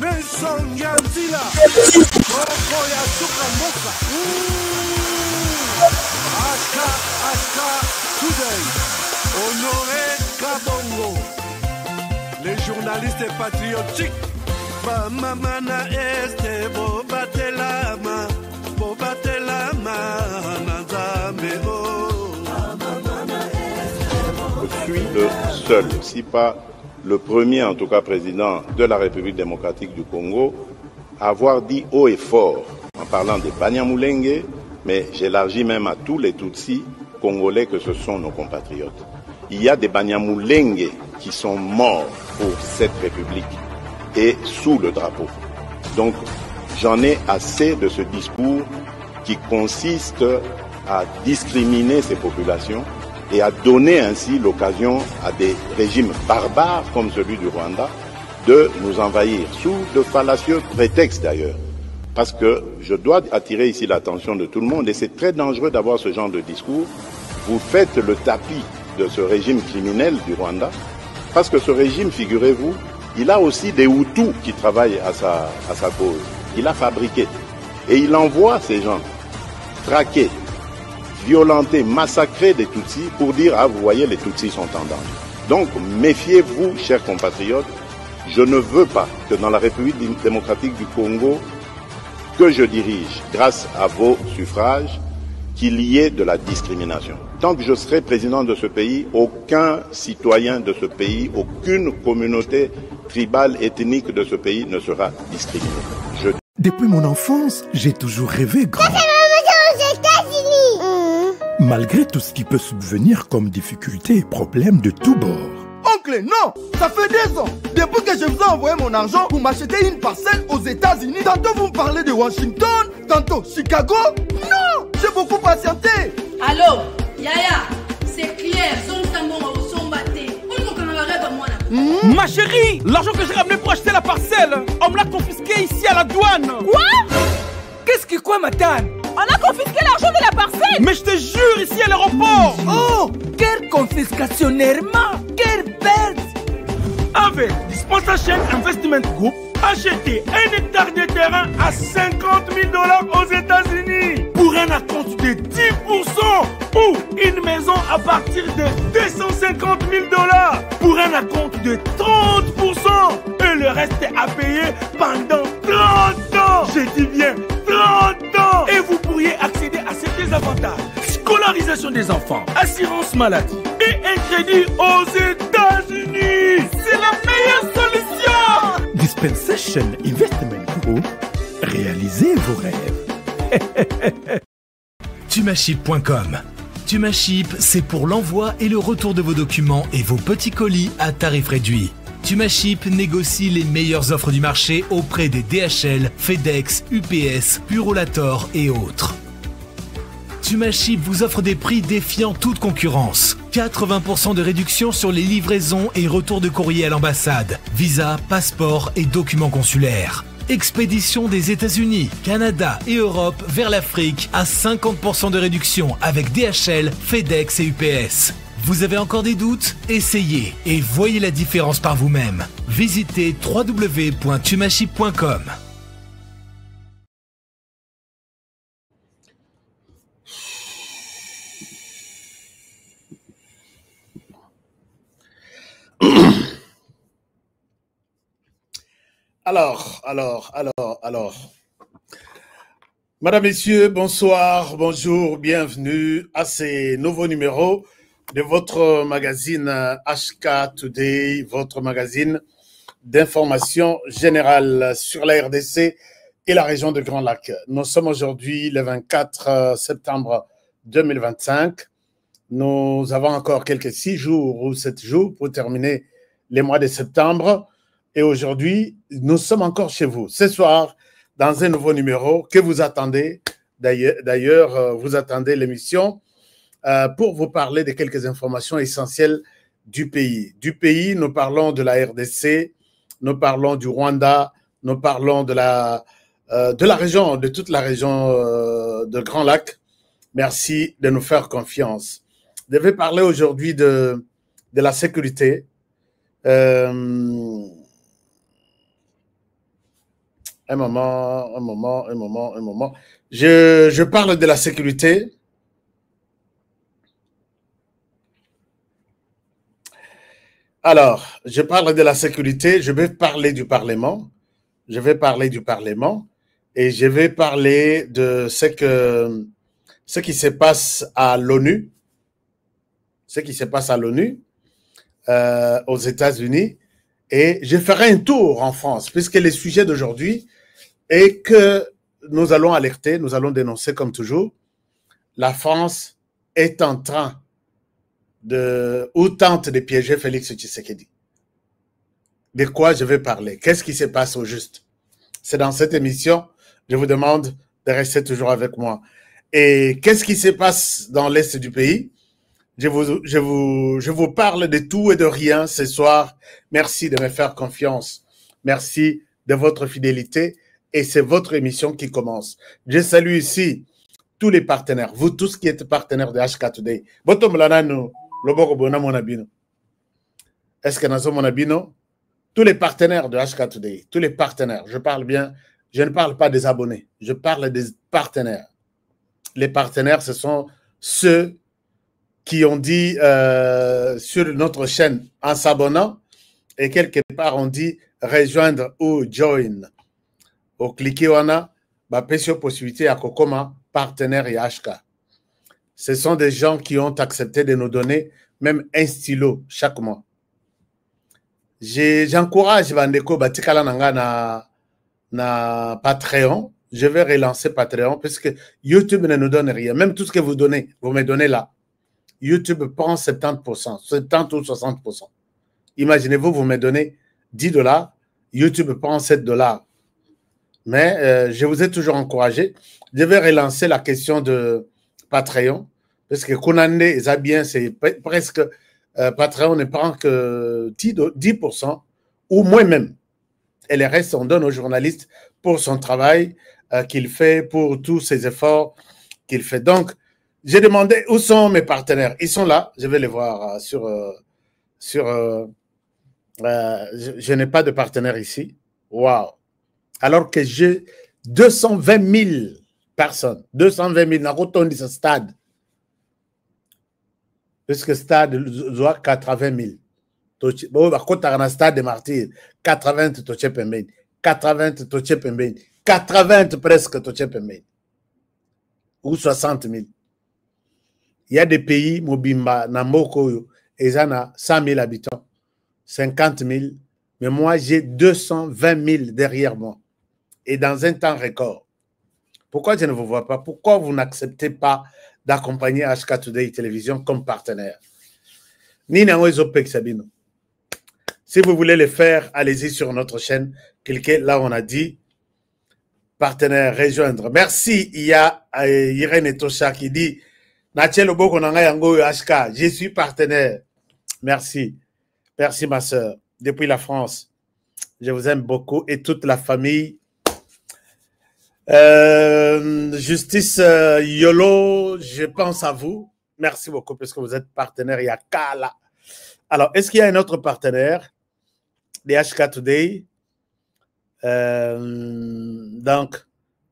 Nelson Yanzila, Roko Yasuka Moka, Aka Today, Honoré Kabongo, les journalistes patriotiques, Bamamana Este, Bobatelama, Nazameo. Je suis le seul, si pas le premier en tout cas président de la République démocratique du Congo à avoir dit haut et fort, en parlant des Banyamulenge, mais j'élargis même à tous les Tutsis congolais que ce sont nos compatriotes. Il y a des Banyamulenge qui sont morts pour cette République et sous le drapeau. Donc j'en ai assez de ce discours qui consiste à discriminer ces populations et à donner ainsi l'occasion à des régimes barbares comme celui du Rwanda de nous envahir, sous de fallacieux prétextes d'ailleurs. Parce que je dois attirer ici l'attention de tout le monde, et c'est très dangereux d'avoir ce genre de discours. Vous faites le tapis de ce régime criminel du Rwanda, parce que ce régime, figurez-vous, il a aussi des Hutus qui travaillent à sa cause. Il a fabriqué. Et il envoie ces gens traquer, violenter, massacrer des Tutsis pour dire « Ah, vous voyez, les Tutsis sont en danger ». Donc, méfiez-vous, chers compatriotes, je ne veux pas que dans la République démocratique du Congo, que je dirige, grâce à vos suffrages, qu'il y ait de la discrimination. Tant que je serai président de ce pays, aucun citoyen de ce pays, aucune communauté tribale, ethnique de ce pays ne sera discriminé. Depuis mon enfance, j'ai toujours rêvé grand. Malgré tout ce qui peut subvenir comme difficultés et problèmes de tous bords. Oncle, non! Ça fait 2 ans! Depuis que je vous ai envoyé mon argent pour m'acheter une parcelle aux États-Unis, tantôt vous me parlez de Washington, tantôt Chicago. Non! J'ai beaucoup patienté! Allô? Yaya, c'est clair, Ma chérie, l'argent que j'ai ramené pour acheter la parcelle, on me l'a confisqué ici à la douane. Quoi? Qu'est-ce qui quoi, madame? On a confisqué l'argent de la parcelle. Mais je te jure, ici à l'aéroport. Oh, quelle confiscationnairement, quelle perte. Avec Dispensation Investment Group, achetez 1 hectare de terrain à 50 000 $ aux États-Unis pour un acompte de 10% ou une maison à partir de 250 000 $ pour un acompte de 30% et le reste à payer pendant 30 ans. Je dis bien 30 ans. Et vous pourriez accéder à ces avantages: scolarisation des enfants, assurance maladie et un crédit aux États-Unis. C'est la meilleure solution. Dispensation Investment Group, réalisez vos rêves. Tumaship.com. Tumaship, c'est pour l'envoi et le retour de vos documents et vos petits colis à tarif réduit. Tumaship négocie les meilleures offres du marché auprès des DHL, FedEx, UPS, Purolator et autres. Tumaship vous offre des prix défiant toute concurrence. 80% de réduction sur les livraisons et retours de courrier à l'ambassade, visa, passeport et documents consulaires. Expédition des États-Unis, Canada et Europe vers l'Afrique à 50% de réduction avec DHL, FedEx et UPS. Vous avez encore des doutes? Essayez et voyez la différence par vous-même. Visitez www.tumaship.com. Alors. Madame, Messieurs, bonsoir, bonjour, bienvenue à ces nouveaux numéros de votre magazine HK Today, votre magazine d'information générale sur la RDC et la région de Grand Lac. Nous sommes aujourd'hui le 24 septembre 2025. Nous avons encore quelques 6 jours ou 7 jours pour terminer les mois de septembre. Et aujourd'hui, nous sommes encore chez vous. Ce soir, dans un nouveau numéro que vous attendez. D'ailleurs, vous attendez l'émission pour vous parler de quelques informations essentielles du pays. Du pays, nous parlons de la RDC, nous parlons du Rwanda, nous parlons de la région, de toute la région de Grand Lac. Merci de nous faire confiance. Je vais parler aujourd'hui de la sécurité. Un moment. Je parle de la sécurité. Alors, je parle de la sécurité, je vais parler du Parlement. Je vais parler du Parlement et je vais parler de ce qui se passe à l'ONU. Ce qui se passe à l'ONU, aux États-Unis. Et je ferai un tour en France, puisque le sujet d'aujourd'hui est que nous allons alerter, nous allons dénoncer comme toujours. La France est en train ou tente de piéger Félix Tshisekedi. De quoi je vais parler? Qu'est-ce qui se passe au juste? C'est dans cette émission, je vous demande de rester toujours avec moi. Et qu'est-ce qui se passe dans l'Est du pays? Je vous parle de tout et de rien ce soir. Merci de me faire confiance. Merci de votre fidélité. Et c'est votre émission qui commence. Je salue ici tous les partenaires, vous tous qui êtes partenaires de HK Today. Est-ce que nous sommes mon abino? Tous les partenaires de HK Today, tous les partenaires, je parle bien, je ne parle pas des abonnés, je parle des partenaires. Les partenaires, ce sont ceux qui ont dit sur notre chaîne en s'abonnant et quelque part on dit rejoindre ou join. Au cliquer on a possibilité à Kokoma partenaire et HK. Ce sont des gens qui ont accepté de nous donner même un stylo chaque mois. J'encourage Vandeko Batikala Nanga na Patreon. Je vais relancer Patreon parce que YouTube ne nous donne rien. Même tout ce que vous donnez, vous me donnez là. YouTube prend 70%, 70 ou 60%. Imaginez-vous, vous me donnez $10, YouTube prend $7. Mais je vous ai toujours encouragé. Je vais relancer la question de Patreon, parce que Konande et Zabien, c'est presque Patreon ne prend que 10% ou moins même. Et le reste, on donne aux journalistes pour son travail qu'il fait, pour tous ses efforts qu'il fait. Donc, j'ai demandé où sont mes partenaires. Ils sont là, je vais les voir je n'ai pas de partenaire ici. Waouh! Alors que j'ai 220 000 personnes. 220 000, n'a pas dit ce stade. Puisque stade doit 80 000. Quand un stade de martyrs, 80 tochepemben, 80 tochepemben, 80 presque tochepemben. Ou 60 000. Il y a des pays, Mobimba, Namoko, ils ont 100 000 habitants, 50 000. Mais moi, j'ai 220 000 derrière moi. Et dans un temps record. Pourquoi je ne vous vois pas? Pourquoi vous n'acceptez pas d'accompagner HK Today Télévision comme partenaire? Si vous voulez le faire, allez-y sur notre chaîne. Cliquez là où on a dit partenaire, rejoindre. Merci. Il y a Irène Tosha qui dit je suis partenaire. Merci. Merci ma soeur. Depuis la France. Je vous aime beaucoup et toute la famille. Justice Yolo, je pense à vous. Merci beaucoup parce que vous êtes partenaire. Il y a Kala. Alors, est-ce qu'il y a un autre partenaire de HK Today? Donc,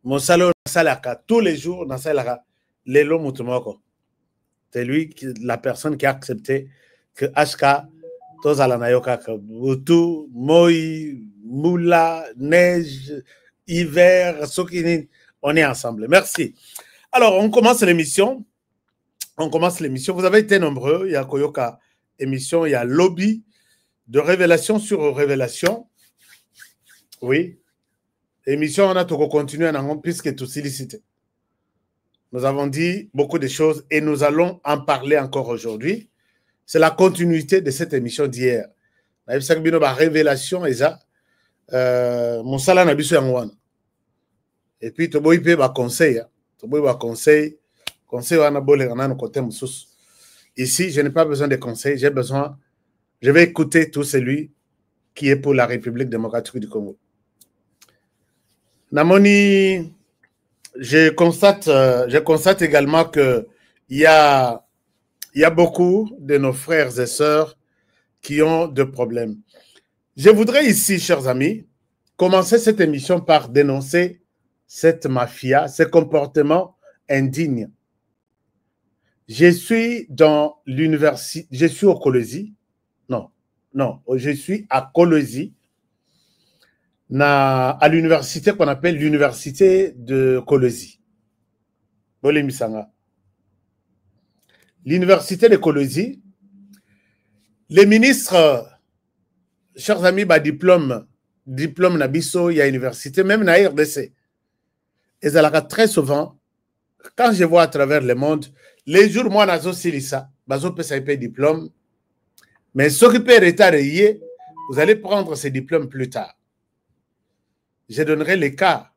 mon salaud Salaka, tous les jours, dans Salaka, Lelo Mutumoko. C'est lui, la personne qui a accepté que HK, Tozalanayoka, Boutou, Moi, Moula, Neige, Hiver, Sokinin, on est ensemble. Merci. Alors, on commence l'émission. Vous avez été nombreux. Il y a Koyoka émission, il y a lobby de révélation sur révélation. Oui. Émission, on a tout continué en puisque tout illicite. Nous avons dit beaucoup de choses et nous allons en parler encore aujourd'hui. C'est la continuité de cette émission d'hier. Révélation, et ça, mon salaire n'a pas eu. Et puis, tu as conseil. Conseil, on a beau côté ici, je n'ai pas besoin de conseils, je vais écouter tout celui qui est pour la République démocratique du Congo. Namoni, je constate également qu'il y a beaucoup de nos frères et sœurs qui ont des problèmes. Je voudrais ici, chers amis, commencer cette émission par dénoncer cette mafia, ce comportement indigne. Je suis dans l'université, je suis au Colosi, non, je suis à Colosi, à l'université qu'on appelle l'université de Colosi. L'université de Colosi, les ministres, chers amis, diplôme Nabiso, il y a université, même na RDC. Et ça très souvent, quand je vois à travers le monde, les jours, moi, nazo silisa, bazo peut ça payer diplôme, mais ceux qui peuvent retirer, vous allez prendre ces diplômes plus tard. Je donnerai les cas.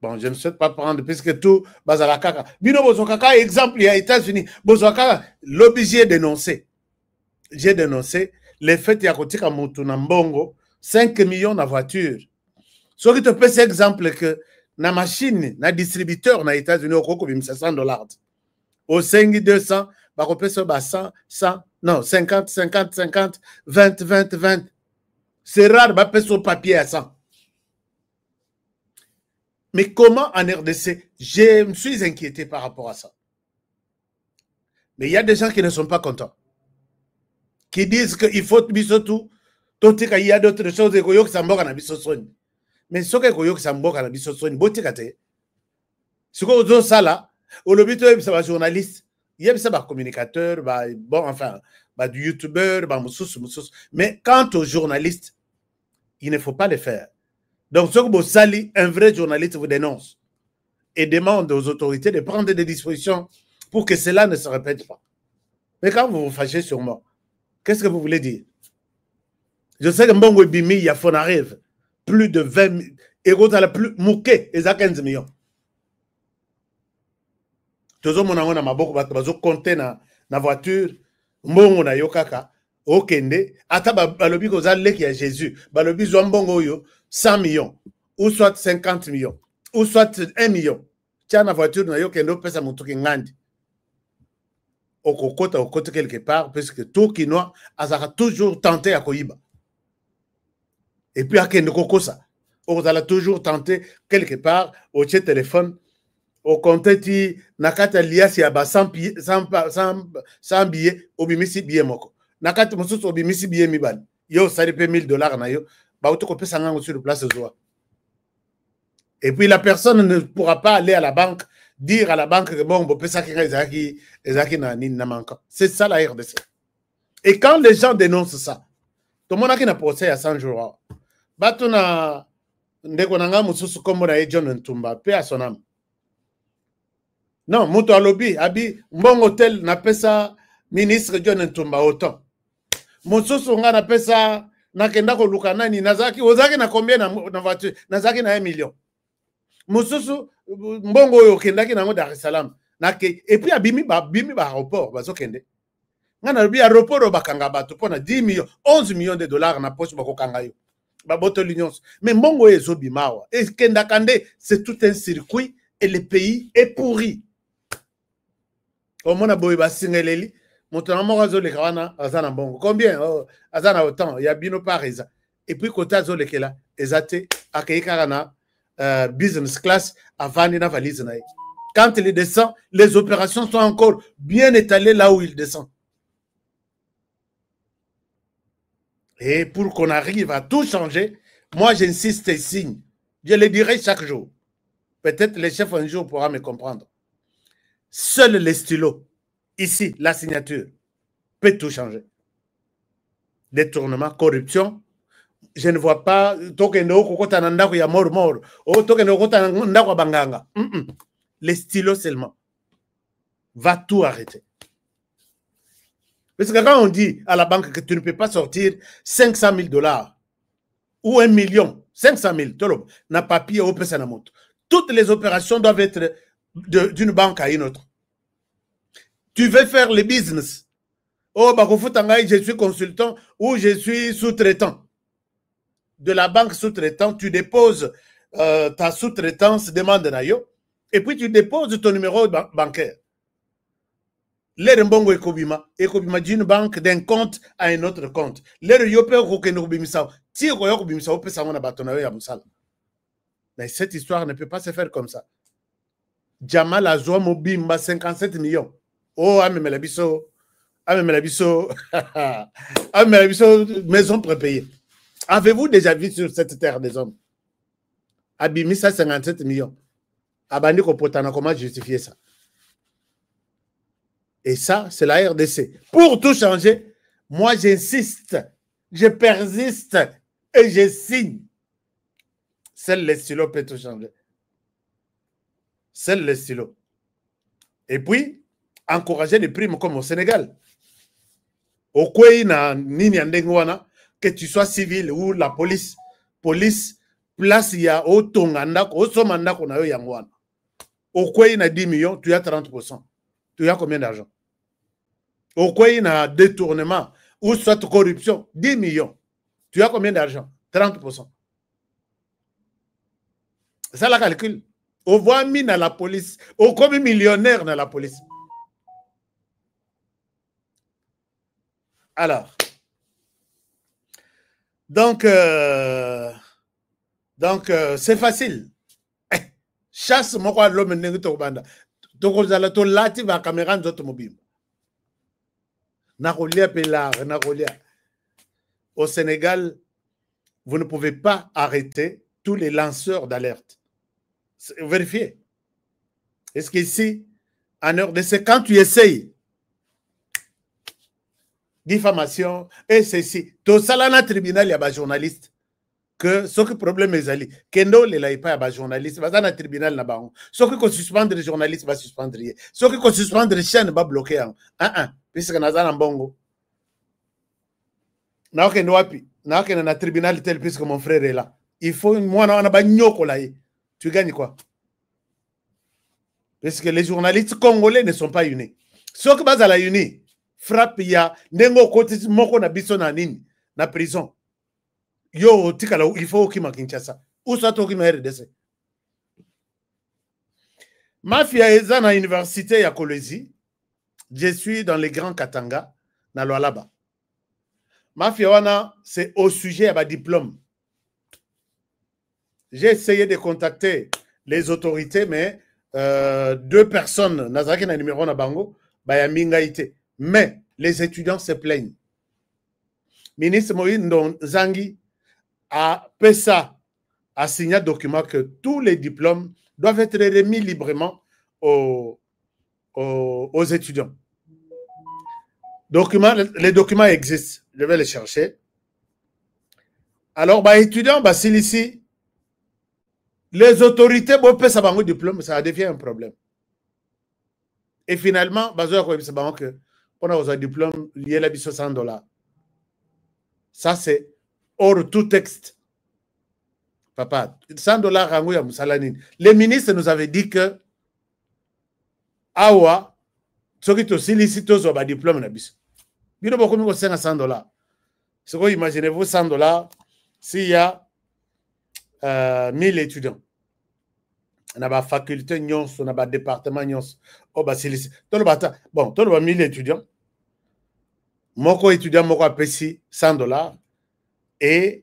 Bon, je ne souhaite pas prendre, puisque tout, bazala kaka. Bino bozokaka, exemple, il y a États-Unis, bozokaka, l'obligé dénoncé. J'ai dénoncé les faits, il y a côté comme Mbongo, 5 millions de voitures. Ce qui te fait cet exemple que na machine, na distributeur na États-Unis, au coco, $500. Au 5 200, bah, on peut se 100, non, 50, 20. C'est rare, bah, peut sur papier à 100. Mais comment en RDC? Je me suis inquiété par rapport à ça. Mais il y a des gens qui ne sont pas contents. Qui disent qu'il faut tout. Il y a d'autres choses qui sont mais ce qui est ce que ça là, au lobby, c'est un journaliste, il y a un communicateur, bon, enfin, du youtubeur, mais quant aux journalistes, il ne faut pas le faire. Donc, ce que vous salez, un vrai journaliste vous dénonce et demande aux autorités de prendre des dispositions pour que cela ne se répète pas. Mais quand vous vous fâchez sur moi, qu'est-ce que vous voulez dire? Je sais que Mbongo Bimi, il y a fon arrive. Plus de 20 000. Et vous allez plus mouquer, ils ont 15 millions. Tout le monde a maboko, bazo compter na voiture, Mbongo na yokaka, okende, ata balobi ko zale ki ya Jésus, balobi zo Mbongo yo 100 millions, ou soit 50 millions, ou soit 1 million. Tiens na voiture na yokende, pesa mutuki ngandi. Au côté quelque part, puisque tout Kinois a toujours tenté à Koyiba. Et puis à Kendokokosa, on a toujours tenté quelque part au téléphone, au compte nakata lias ya ba 100 billets, au bimisi billet moko. Nakata mosusu au bimisi billet mibal. Yo sali pe $1000 na yo, ba auto kopesa ngango sur place zoa. Et puis la personne ne pourra pas aller à la banque dire à la banque que bon, c'est ça la RDC. Et quand les gens dénoncent ça, tout le monde a qui n'a procès à 100 jours. Batuna ndekonanga mususu kombo na John Ntumba pe à son âme. Non, muto alobi abi mbongo hotel na pesa ministre John Ntumba autant. Mususu nga na pesa nakenda ko luka nani nazaki ozaki na combien na voiture nazaki na 1 million. Mususu mbongo oyo kendaki nango Dar es Salaam nake et puis abimi ba aéroport bazokende ngana bi aéroport bakanga bato pona 10 millions 11 millions de dollars na poche bakokanga yo ba boto l'union mais mbongo ezo bimawa et kenda kande c'est tout un circuit et le pays est pourri omona boy ba singeleli moto na moko zo le kawana azana mbongo combien azana autant ya bino parisa et puis kota zo lekela ezate akayikara na business class avant la valise. Quand il descend, les opérations sont encore bien étalées là où il descend. Et pour qu'on arrive à tout changer, moi j'insiste et signe. Je le dirai chaque jour. Peut-être le chef un jour pourra me comprendre. Seuls les stylos, ici, la signature, peut tout changer. Détournement, corruption. Je ne vois pas les stylos seulement va tout arrêter. Parce que quand on dit à la banque que tu ne peux pas sortir $500,000 ou 1 million, 500,000, n'a papier au Pesanamoto. Toutes les opérations doivent être d'une banque à une autre. Tu veux faire le business. Oh, je suis consultant ou je suis sous-traitant. De la banque sous-traitant, tu déposes ta sous-traitance, demande nayo, et puis tu déposes ton numéro bancaire. L'air mbongo ekobima d'une banque d'un compte à un autre compte. L'air yope okokende kobimisa. Si okoya kobimisa opesa ngona bato na yo ya musala. Mais cette histoire ne peut pas se faire comme ça. Jamal azwa mobimba 57 millions. Oh, amemela biso maison prépayée. Avez-vous déjà vu sur cette terre des hommes? Abimisa 57 millions. Abandi Kopotana, comment justifier ça? Et ça, c'est la RDC. Pour tout changer, moi j'insiste, je persiste et je signe. Seul le stylo peut tout changer. Seul le stylo. Et puis, encourager les primes comme au Sénégal. Au Kwei na nini andengwana, que tu sois civil ou la police, place ya au tongandako, au somandako na yo yangwana. Au Kwei na 10 millions, tu as 30%. Tu as combien d'argent? Au Kwei na détournement ou soit corruption, 10 millions. Tu as combien d'argent? 30%. C'est ça la calcul. Au voit mis dans la police, au comme millionnaire dans la police. Alors, donc c'est facile. Chasse moi l'homme n'engue to banda. Donc to lati va caméra nzoto mobile. Narolia pelar, narolia. Au Sénégal, vous ne pouvez pas arrêter tous les lanceurs d'alerte. Vérifiez. Est-ce qu'ici, en heure de quand tu essayes diffamation et ceci, tout ça là, dans le tribunal, il y a des journalistes. Que ce qui problème est ali, Kendo le là pas des journalistes, va dans le tribunal là bas. Ce qui qu'on suspendre les journalistes va suspendre. Ce qui qu'on suspendre les chaînes va bloquer. Puisque nous avons bongo. Na Kendo wapi, na Kendo na tribunal tel puisque mon frère est là. Il faut moi on a ba nyoko là. Tu gagnes quoi? Parce que les journalistes congolais ne sont pas unis. Ceux qui basent à la unis, frappe ya nengo côté moko na biso na nini na prison. Yo tikala il faut okima Kinshasa. Où soit okima RDC. Mafia eza na université ya Kolwezi. Je suis dans les grands Katanga na Lualaba. Mafia wana c'est au sujet à ba diplôme. J'ai essayé de contacter les autorités, mais 2 personnes, Nazaki na numéro na bango, bayamingaïté. Mais les étudiants se plaignent. Ministre Moïse Zangi a signé un document que tous les diplômes doivent être remis librement aux étudiants. Les documents existent. Je vais les chercher. Alors, étudiants, s'il ici, les autorités, bon, diplôme, ça devient un problème. Et finalement, on a un diplôme lié à $100. Ça, c'est hors tout texte. Papa, $100, les ministres nous avaient dit que Awa, ceux qui sont ici, tous ont un diplôme. Bien beaucoup de $100. C'est quoi, imaginez-vous $100 s'il y a 1000 étudiants. On a la faculté, on a le département, on a bon, tout le 1000 étudiants. Mon étudiant m'a payé $100 et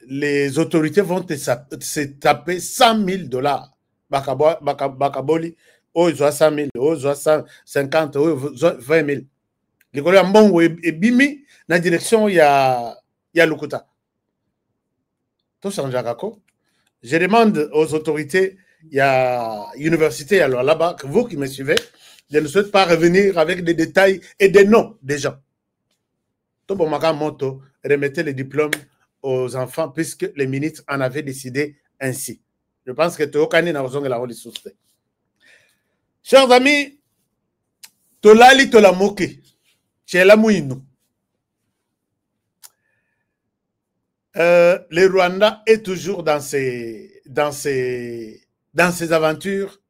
les autorités vont se taper $100,000. Bakaboli, ils ont 100 000, ils ont 150, ils ont 20 000. Les collègues Mbongo et Bimi, dans la direction, il y a Lukuta. Tout ça, je demande aux autorités, il y a l'université, alors là-bas, que vous qui me suivez, je ne souhaite pas revenir avec des détails et des noms des gens. Tout bon, moto, remettez les diplômes aux enfants puisque les ministres en avaient décidé ainsi. Je pense que tout le monde a la ressource. Chers amis, Tolali Tolamoke, Tchela Mouinou. Le Rwanda est toujours dans ses aventures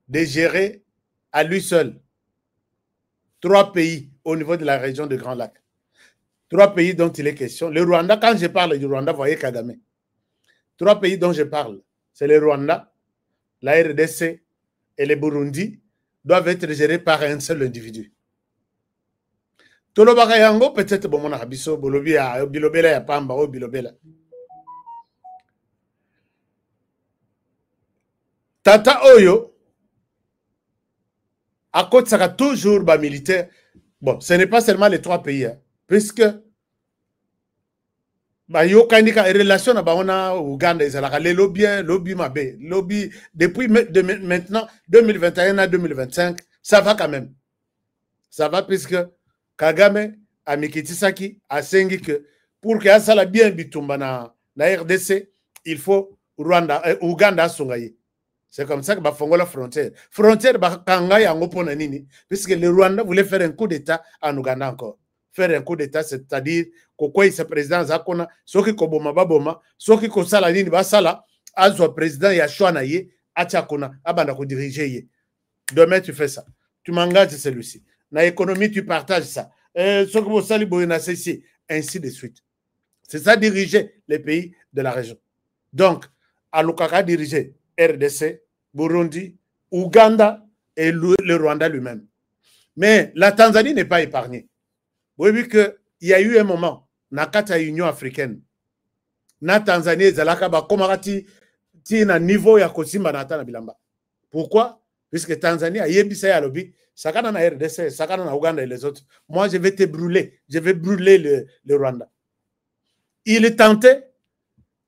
de gérer à lui seul 3 pays au niveau de la région de Grand Lac. 3 pays dont il est question. Le Rwanda, quand je parle du Rwanda, voyez Kagame. 3 pays dont je parle, c'est le Rwanda, la RDC et le Burundi, doivent être gérés par un seul individu. Tolobaka yango peut-être bon mona biso bolobi ya bilobela ya pamba o bilobela. Tata Oyo akotsaka toujours ba militaire. Bon, ce n'est pas seulement les 3 pays hein, puisque ba yokanika relation na baona Uganda ezalaka le lobby mabe, lobby depuis maintenant 2021 à 2025, ça va quand même. Ça va puisque Kagame a Mikitisaki a sengi que pour que ça la bien bitumba na RDC, il faut Uganda songaye. C'est comme ça que va fongola frontière. Frontière ba kanga yango pona nini puisque le Rwanda voulait faire un coup d'état en Ouganda encore. Faire un coup d'état c'est-à-dire kokoi ce président zakona soki koboma baboma soki ko sala nini ba sala azwa président ya shwana ye achakona abanda ko diriger ye. Demain tu fais ça. Tu m'engages celui-ci. Na économie tu partages ça. Soki bo sali boyena ceci ainsi de suite. C'est ça diriger les pays de la région. Donc Alukaka diriger RDC, Burundi, Ouganda et le Rwanda lui-même. Mais la Tanzanie n'est pas épargnée. Vous avez vu qu'il y a eu un moment, dans l'Union africaine, la Tanzanie, un niveau ya kosimba na bilamba. Pourquoi? Puisque Tanzanie a yebisa ya lobby, sakana na RDC, sakana na Ouganda et les autres. Moi, je vais te brûler. Je vais brûler le Rwanda. Il est tenté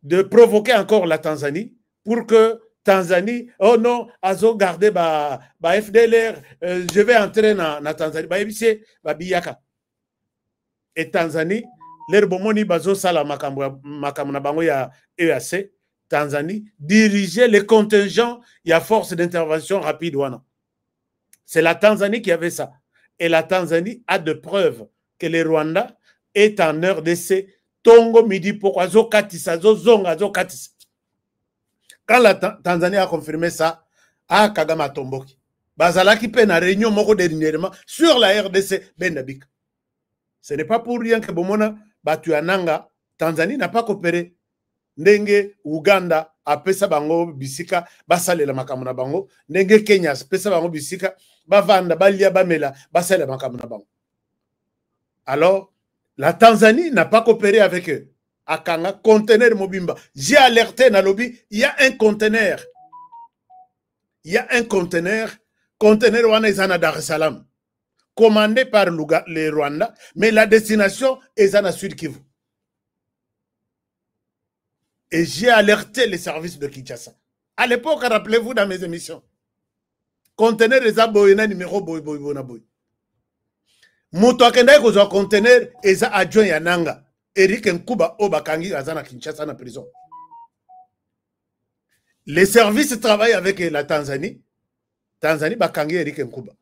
de provoquer encore la Tanzanie pour que Tanzanie, oh non, azo garder ba FDLR, je vais entrer na Tanzanie, ba ebise ba biyaka. Et Tanzanie, l'air bomoni bazo sala makambo na bango ya EAC, Tanzanie dirigeait les contingents, il y a force d'intervention rapide wana. C'est la Tanzanie qui avait ça. Et la Tanzanie a de preuves que le Rwanda est en RDC, Tongo midi pourquoi zo katisa, zo zonga, zo katisa. Quand la Tanzanie a confirmé ça, Kagame a tomboki. Bazalaki pe na réunion moko dernièrement sur la RDC Bendabik. Ce n'est pas pour rien que Bomona Batuananga, Tanzanie n'a pas coopéré. Ndenge Uganda a pesa bango bisika basale la makamuna bango. Ndenge Kenya pesa bango bisika bavanda balia bamela basale la makamuna bango. Alors, la Tanzanie n'a pas coopéré avec eux. Akanga, conteneur Mobimba. J'ai alerté dans le lobby, il y a un conteneur. Il y a un conteneur Wana Ezana Dar es Salaam, commandé par le Rwanda, mais la destination est Ezana Sud Kivu. Et j'ai alerté les services de Kinshasa. À l'époque, rappelez-vous dans mes émissions, conteneur Eza Boyena numéro Boy. Moto akenda ko zo conteneur Eza adjoint Yananga. Eric Nkuba Obakangi Azana Kinshasa na prison. Les services travaillent avec la Tanzanie. Tanzanie Bakangi Eric Nkuba.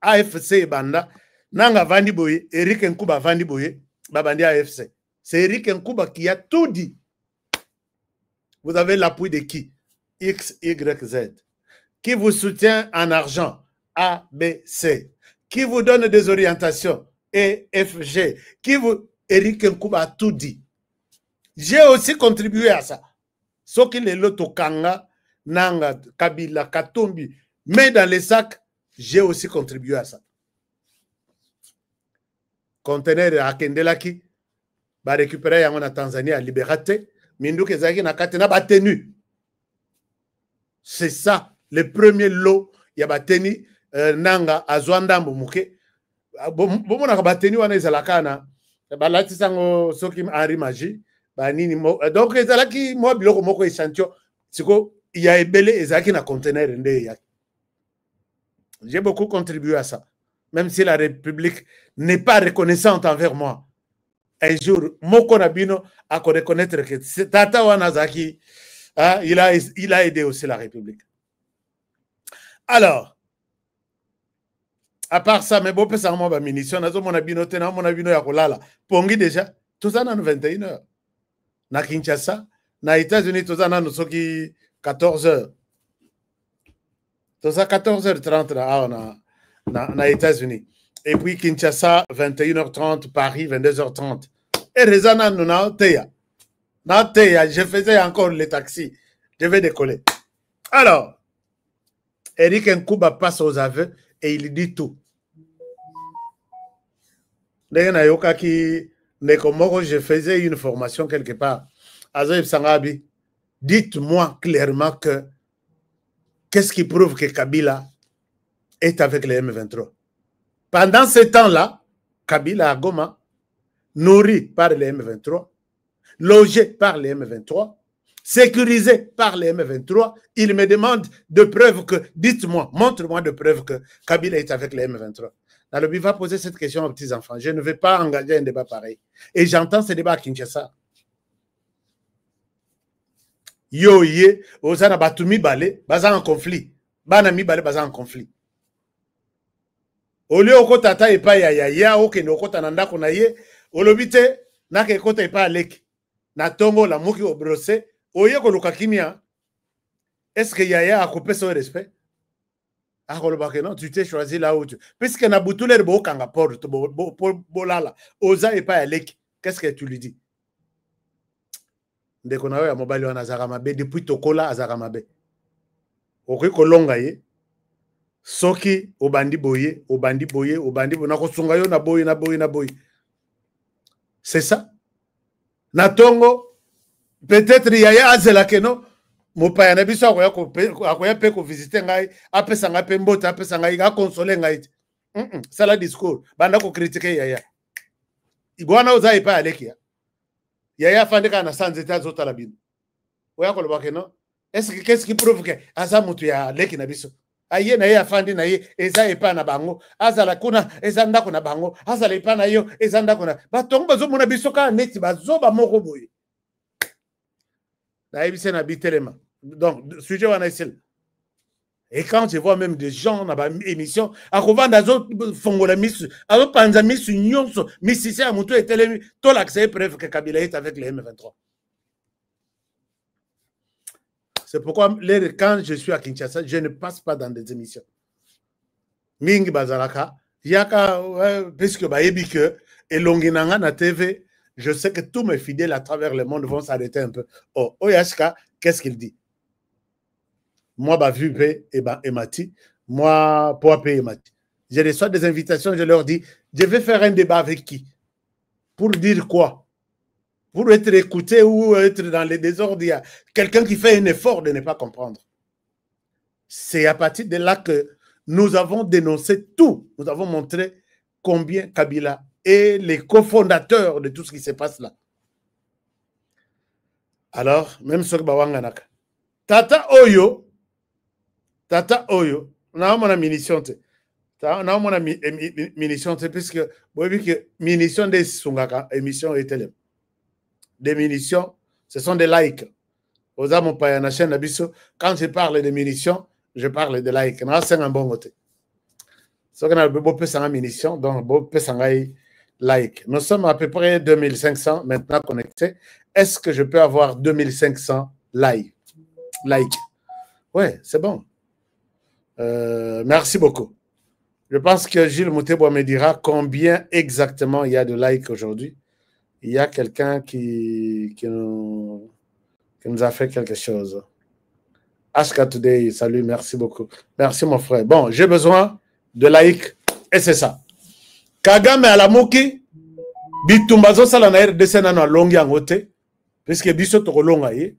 AFC Banda Nanga Vandi Boye, Eric Nkuba Vandi Boye, Babandi AFC. C'est Eric Nkuba qui a tout dit. Vous avez l'appui de qui? X, Y, Z. Qui vous soutient en argent? A, B, C. Qui vous donne des orientations? E, F, G. Qui vous... Eric Nkuba a tout dit. J'ai aussi contribué à ça. Ce qui est l'auto Kanga, Nanga, Kabila, Katumbi, mais dans les sacs, j'ai aussi contribué à ça. Conteneur à Kendelaki, va récupérer en Tanzanie à Libératé, Mindou Kezaki na Katena batenu. C'est ça, le premier lot, il y a batenu Nanga à Zouandambo Mouké. Bon, on a batenu en Ezalakana. Balati sango soki Henri Magie banini donc ezalaki mo biloko moko échantillon siko il y a ebele ezalaki na conteneur nde ya. J'ai beaucoup contribué à ça, même si la République n'est pas reconnaissante envers moi. Un jour moko nabino a reconnaître que tata wanazaki il a aidé aussi la République. Alors à part ça, mais bon, ça m'a munition, mon abino tena, mon abino ya kolala. Pongi déjà, tout ça dans 21h. Na Kinshasa, na États-Unis, tout ça dans soki 14h. Tout ça 14h30 là, na États-Unis. Et puis Kinshasa, 21h30, Paris, 22h30. Et Rezana, nous na teya. Na teya, je faisais encore les taxis. Je vais décoller. Alors, Eric Nkuba passe aux aveux et il dit tout. Je faisais une formation quelque part. Dites-moi clairement que qu'est-ce qui prouve que Kabila est avec les M23. Pendant ce temps-là, Kabila à Goma, nourri par les M23, logé par les M23, sécurisé par les M23, il me demande de preuves que, dites-moi, montre-moi de preuves que Kabila est avec les M23. Nalobi va poser cette question aux petits-enfants. Je ne vais pas engager un débat pareil. Et j'entends ce débat à Kinshasa. Yo ye, ozana batumi bale, baza en conflit. Bana mi bale, baza en conflit. Au lieu oko tata et pas ya oke no kota nanda kona ye, olobite, nake kota et pas alek. Na tongo la muki au brosse, oye ko luka kimia. Est-ce que Yaya a coupé son respect? Ah, non, tu t'es choisi là où tu. Puisque na boutouler bo kanga porte, bolala, oza et pas alek. Qu'est-ce que tu lui dis? Ndeko na yo ya mobali wana azaka mabe depuis tokola azaka mabe. Okoki kolonga ye. Soki obandi boye, na kosunga yo na boye. C'est ça. Na tongo peut-être Yaya azela keno mopaya na biso akoya pe ko visiter ngai, apesa nga pe mbota, apesa ngai ga consoler ngai. Ça la discours. Banda ko critiquer Yaya. Igwana oza epa aleki ya. Yaya fandeka na sans état zota la bino. Oya ko lobake no. Qu'est-ce qui prouve que asa mutu ya leki na biso? Aye na ye afandi na ye eza epa na bango. Azala kuna eza ndako na bango. Azala epa na yo eza ndako na. Batongo bazo mona biso ka neti bazo ba moko boye. Na ebise na bitelema. Donc sujet wana isil. Et quand je vois même des gens dans l'émission, à revendre des fongola miss, à panza miss nyonso, miss ici à mutu et telemi, tout l'accès preuve que Kabila est avec les M23. C'est pourquoi quand je suis à Kinshasa, je ne passe pas dans des émissions. Mingi bazalaka, yaka puisque baebi que et longinanga na TV, je sais que tous mes fidèles à travers le monde vont s'arrêter un peu. Oh, Oyashka, qu'est-ce qu'il dit? Moi, Bavupe et Mati. Moi, Poapé et Mati. Je reçois des invitations, je leur dis, je vais faire un débat avec qui? Pour dire quoi? Pour être écouté ou être dans les désordres, il y a quelqu'un qui fait un effort de ne pas comprendre. C'est à partir de là que nous avons dénoncé tout. Nous avons montré combien Kabila est les cofondateurs de tout ce qui se passe là. Alors, même ce que Bawanganaka. Tata Oyo, on a mon munition. On a mon munition, puisque vous voyez que munitions des Sungaka, émission et télé. Des munitions, ce sont des likes. Aux âmes, on paye la chaîne d'Abisso. Quand je parle de munitions, je parle de likes. On a 5 en bon côté. Ce qu'on a beaucoup de munitions, donc beaucoup de likes. Nous sommes à peu près 2500 maintenant connectés. Est-ce que je peux avoir 2500 likes? Ouais, c'est bon. Merci beaucoup. Je pense que Gilles Moutebois me dira combien exactement il y a de likes aujourd'hui. Il y a quelqu'un qui nous a fait quelque chose. Ashka Today, salut, merci beaucoup. Merci mon frère. Bon, j'ai besoin de likes et c'est ça. Kagame à la Moki, Bitumbazo Salanaire descend dans longue en côté, puisque Bisso Tolonga y.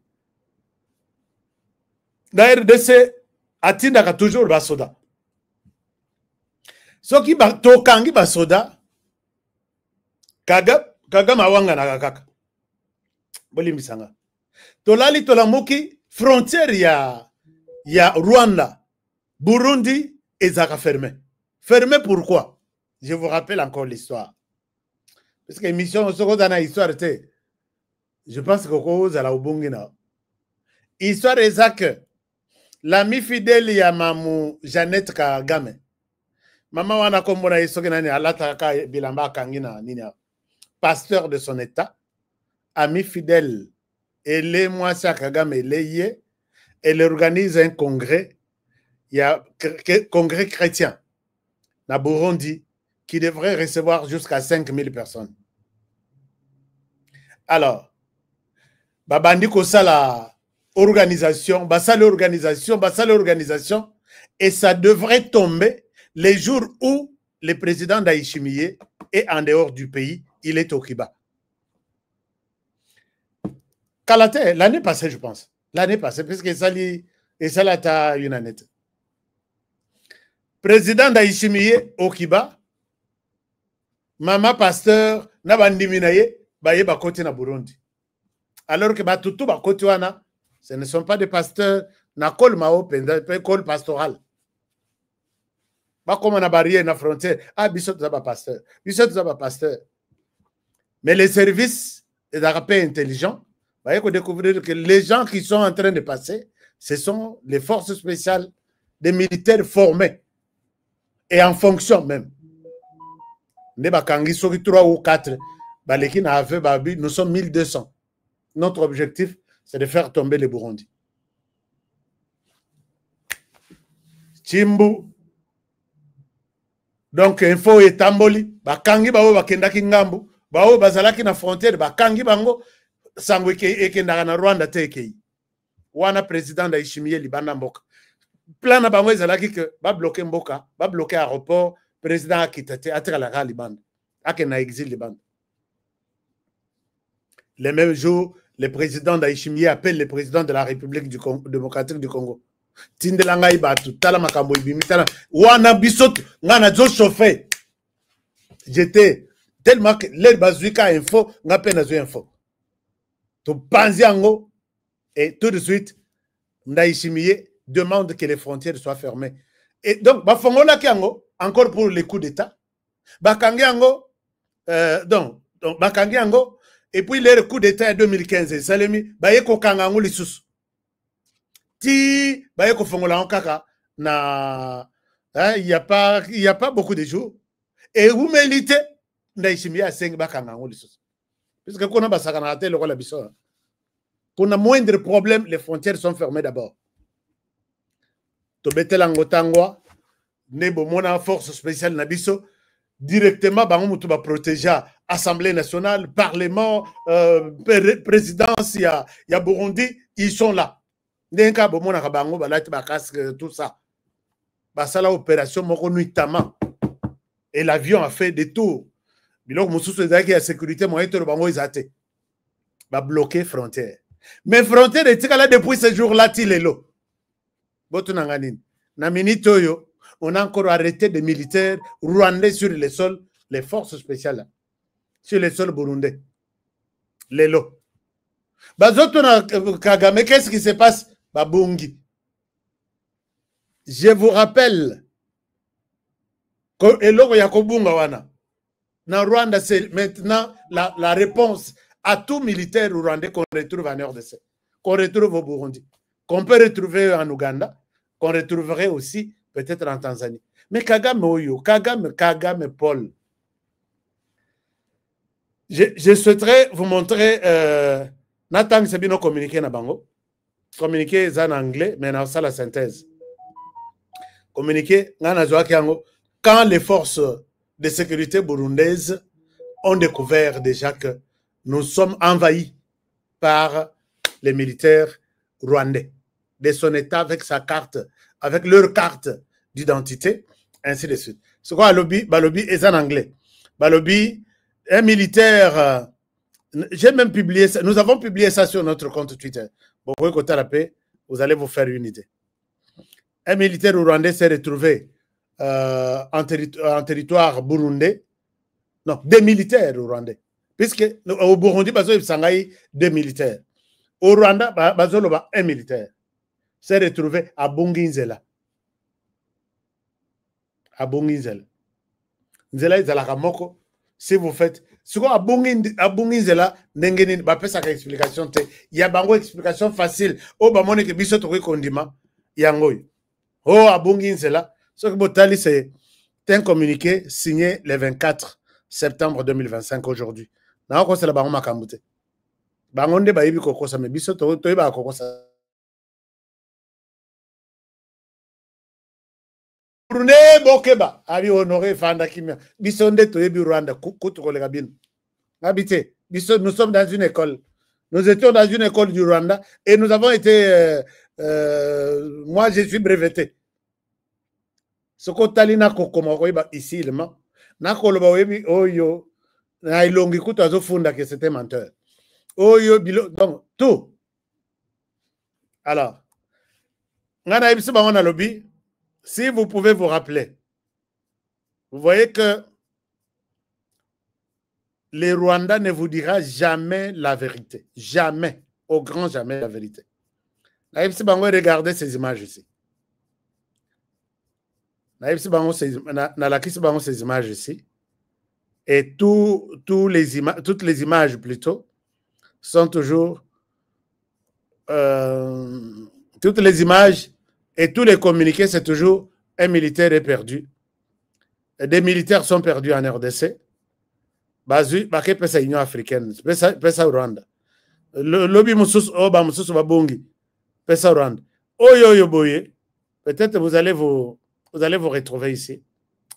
D'ailleurs, RDC atindaka toujours basoda. Soki tokangi basoda, Kagame awanga na kaka. Bolimbisanga. Tolali tolamuki frontière ya Rwanda, Burundi et Zaka fermé. Fermé pourquoi? Je vous rappelle encore l'histoire. Parce que l'émission Sokotana histoire était. Je pense que cause à la Ubungina. Histoire est que l'ami fidèle ya mamu Jeannette Kagame. Maman wana kombona isoki nani alata ka bilamba kangina nina. Pasteur de son état, ami fidèle, elle est moi Kagame, elle organise un congrès, il y a un congrès chrétien, na Burundi, qui devrait recevoir jusqu'à 5000 personnes. Alors, babandi ko sala organisation, et ça devrait tomber les jours où le président Ndayishimiye est en dehors du pays, il est au Kiba. Kalate, l'année passée, je pense. L'année passée, puisque ça a une année. Président Ndayishimiye au Kiba, Mama Pasteur, Nabandiminaye, Baye Bakoti na Burundi. Alors que Batutu Bakoti wana, ce ne sont pas des pasteurs, na kol mao penda, kol pastoral. Pas comme on a barrière na frontière. Ah, Bissot Zaba pasteur. Bissot Zaba pasteur. Mais les services et d'arapé intelligents, il faut découvrir que les gens qui sont en train de passer, ce sont les forces spéciales des militaires formés et en fonction même. Nous 3 ou 4, nous sommes 1200. Notre objectif, c'est de faire tomber les Burundis. Chimbu. Donc, info et tamboli. Bakangi bao bakendaki ngambu. Bao bazalaki na frontière. Bakangi bango. Sangwe ekendaka na Rwanda tekei. Wana président Ndayishimiye libanda mboka. Plan na bango ezalaki que ba bloquer mboka, ba bloquer aéroport, président akitete atikala libanda. Akena exil libanda. Les mêmes jours, le président Ndayishimiye appelle le président de la République démocratique du Congo. Tindelanga ibatu, tala makambo ibimi, tala wana bisoto, ngana zo chauffé. J'étais tellement que l'air bazuika info, nga pena zo info. To panzi ango, et tout de suite, Ndayishimiye demande que les frontières soient fermées. Et donc, bafongola kiango, encore pour les coups d'État, bakangi ango, donc bakangi ango, et puis les coups d'État en 2015, Salemi, bayeko kangango lisusu. Ti bayeko fongola en kaka na il y a pas beaucoup de jours et vous mélité Ndayishimiye a 5 bakangango lisusu. Parce que kuna basaka na tele ko la biso. Pour un moindre problème, les frontières sont fermées d'abord. Tobetelango tangwa nebo mona force spéciale na biso directement bango mutu ba protéger Assemblée nationale, Parlement, présidence, il y a Burundi, ils sont là. Ndenka bomona kabango balati ba casque tout ça. Basala opération moko nuitamment. Et l'avion a fait des tours. Bilok mususu ezaki ya sécurité moyen to bango izate. Ba bloquer frontière. Mais frontière est là depuis ce jour-là tilelo. Botunanganine. Na minitoyo, on a encore arrêté des militaires rwandais sur les sols, les forces spéciales sur les sols burundais. Lelo. Bazotuna Kagame, qu'est-ce qui se passe? Babungi. Je vous rappelle que Eloko Yakobunga wana. Na Rwanda, c'est maintenant la réponse à tout militaire rwandais qu'on retrouve en RDC, qu'on retrouve au Burundi, qu'on peut retrouver en Ouganda, qu'on retrouverait aussi peut-être en Tanzanie. Mais Kagame Oyo, Kagame Paul. Je souhaiterais vous montrer Nathan Sabino communiqué na bango. Communiqué en anglais, mais dans ça la synthèse. Communiqué quand les forces de sécurité burundaises ont découvert déjà que nous sommes envahis par les militaires rwandais de son état avec sa carte, avec leur carte d'identité, ainsi de suite. C'est quoi Balobi est en anglais. Balobi, un militaire, j'ai même publié ça, nous avons publié ça sur notre compte Twitter. Bon, vous allez vous faire une idée. Un militaire rwandais s'est retrouvé en territoire burundais. Non, des militaires rwandais. Puisque au Burundi, il y a 2 militaires. Au Rwanda, il y a 1 militaire. S'est retrouvé à Bunginzela. À Bunginzela. Nzela est à la Ramoko. Si vous faites. Si vous à Bunginzela, il y a une explication. Il y a une explication facile. Oh, bah, mon équipe, c'est un condiment. Yangoy. Oh, à Bunginzela. Ce que c'est un communiqué signé le 24 septembre 2025 aujourd'hui. Na ko sala bango makambute. Bango nde bayibi kokosa me biso to ba kokosa. Brune bokeba ali honoré fanda kimia. Biso nde to yebi Rwanda kutu kolega bin. Habité. Biso nous sommes dans une école. Nous étions dans une école du Rwanda et nous avons été moi je suis breveté. Ce que talina kokomokoiba ici le ma na koloba webi oyo na ilongi kuta funda que c'était menteur. Oyo bilo donc tout. Alors ngana ibisi bango na lobby, si vous pouvez vous rappeler, vous voyez que les Rwandais ne vous dira jamais la vérité. Jamais. Au grand jamais la vérité. Regardez ces images ici. Ces images ici. Et toutes les images plutôt sont toujours toutes les images et tous les communiqués, c'est toujours un militaire est perdu. Des militaires sont perdus en RDC. Bazui, pesa Union africaine, pesa Rwanda. Le lobby musus oba musus babongi, pesa Rwanda. Oyo boye, peut-être vous allez vous retrouver ici.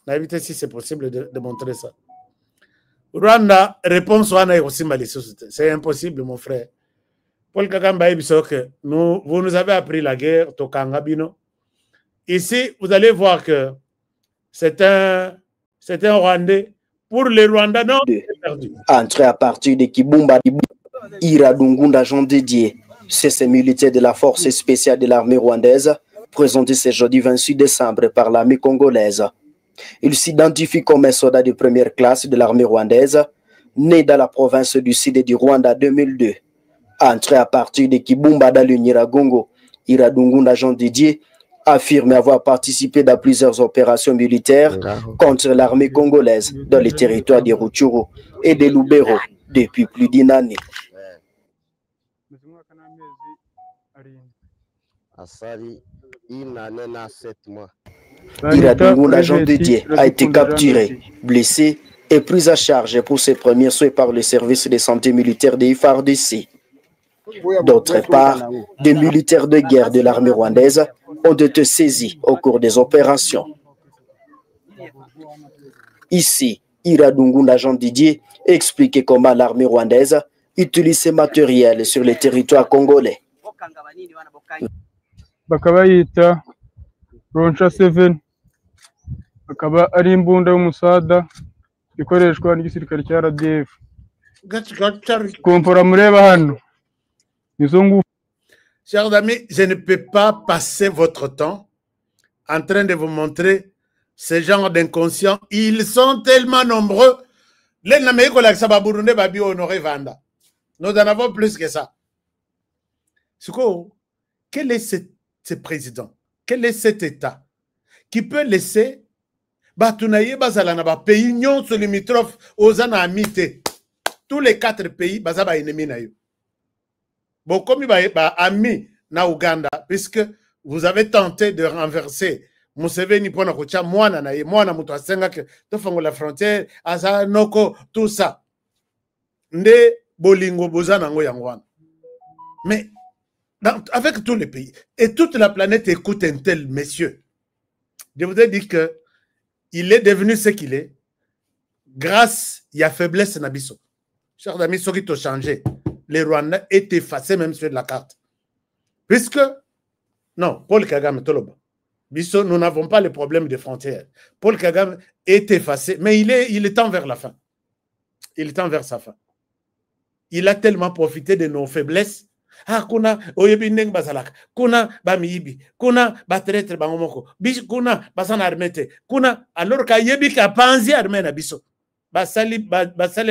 Évitez si c'est possible de montrer ça. Rwanda, réponse wana aussi c'est impossible mon frère. Paul Kagame que vous nous avez appris la guerre, Tokanga Bino. Ici, vous allez voir que c'est un Rwandais. Pour les Rwandais, non, perdu. Entré à partir de Kibumba, Iradungunda Jean Didier, c'est ces militaires de la force spéciale de l'armée rwandaise, présentés ce jeudi 26 décembre par l'armée congolaise. Il s'identifie comme un soldat de première classe de l'armée rwandaise, né dans la province du Sud du Rwanda 2002. Entré à partir de Kibumba dans le Nyiragongo, Iradungunda Jean Didier affirme avoir participé dans plusieurs opérations militaires contre l'armée congolaise dans les territoires de Rutshuru et de Lubero depuis plus d'une année. Iradungunda Jean Didier a été capturé, blessé et pris à charge pour ses premiers soins par le service de santé militaire de FARDC. D'autre part, des militaires de guerre de l'armée rwandaise ont été saisis au cours des opérations. Ici, Iradungunda Jean Didier explique comment l'armée rwandaise utilise ces matériels sur le territoire congolais. Bakaba yita Roncha 7 akaba ari imbunda y'umusada ikoreshwa n'igisirikare cya RDF. Kompora mureba hano. Chers amis, je ne peux pas passer votre temps en train de vous montrer ce genre d'inconscients. Ils sont tellement nombreux. Nous en avons plus que ça. Quel est ce président? Quel est cet État qui peut laisser pays limitrophes aux amitiés? Tous les 4 pays, bazaba ennemis na yo. Bon, comme il va ami na Ouganda, puisque vous avez tenté de renverser Museveni pour na mwana na ye, mwana mutu asenga ke tofango la frontière, asa noko, tout ça. Nde bolingo bozana ngo yangwana. Mais avec tous les pays et toute la planète écoute un tel monsieur. Je vous ai dit que il est devenu ce qu'il est grâce à la faiblesse nabiso. Chers amis, ceux qui ont changé, les Rwandais est effacé même sur la carte. Puisque, non, Paul Kagame, Toloba, nous n'avons pas le problème des frontières. Paul Kagame est effacé, mais il est temps vers la fin. Il est temps vers sa fin. Il a tellement profité de nos faiblesses. Ah, kuna, oyebi neng bazalaka, kuna, bamiibi, kuna, batretre bangomoko, kuna, basana armete, kuna, alors ka yebi ka panzi armé na biso. Basali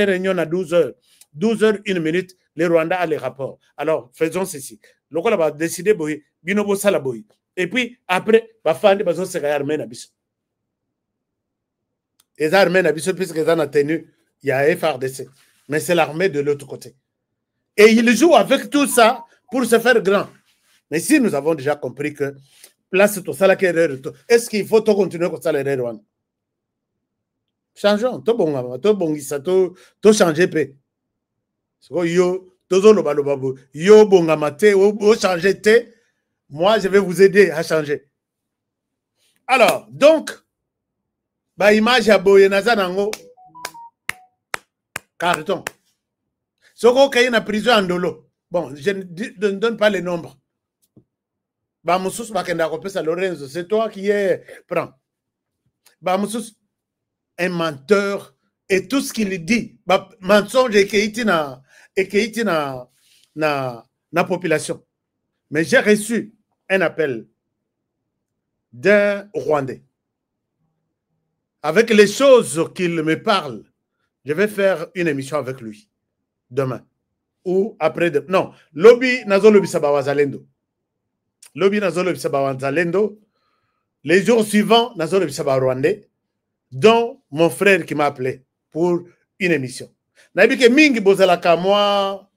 réunion à 12 heures. 12 heures, 1 minute, les Rwandais a les rapports. Alors, faisons ceci. Le Rwanda va décider, binobo salaboy. Et puis, après, bafandi bazo se armé na biso. Les armées na biso, puisque ils ont tenu, il y a FARDC. Mais c'est l'armée de l'autre côté. Et il joue avec tout ça pour se faire grand. Mais si nous avons déjà compris que place tout ça là, est-ce qu'il faut tout continuer comme ça les Rwanda? Changeons, tout bon, tout bon, ça tout changer peu. Yo, yo bon amate, yo changer té. Moi, je vais vous aider à changer. Alors, donc, ba image à boye nazanango carton. Soko kaye na prison en dolo. Bon, je ne donne pas les nombres. Ba Moussous Bakenda Kopesa Lorenzo, c'est toi qui prends. Bamoussous, un menteur, et tout ce qu'il dit, mensonge et qu'il na population. Mais j'ai reçu un appel d'un Rwandais. Avec les choses qu'il me parle, je vais faire une émission avec lui demain. Ou après demain. Non, lobby nazo lobby sabawazalendo. Lobby nazo lobby sabawazalendo. Les jours suivants, nazo lobby sabawarwandais, dont mon frère qui m'a appelé pour une émission. Naibike mingi bozalaka moi,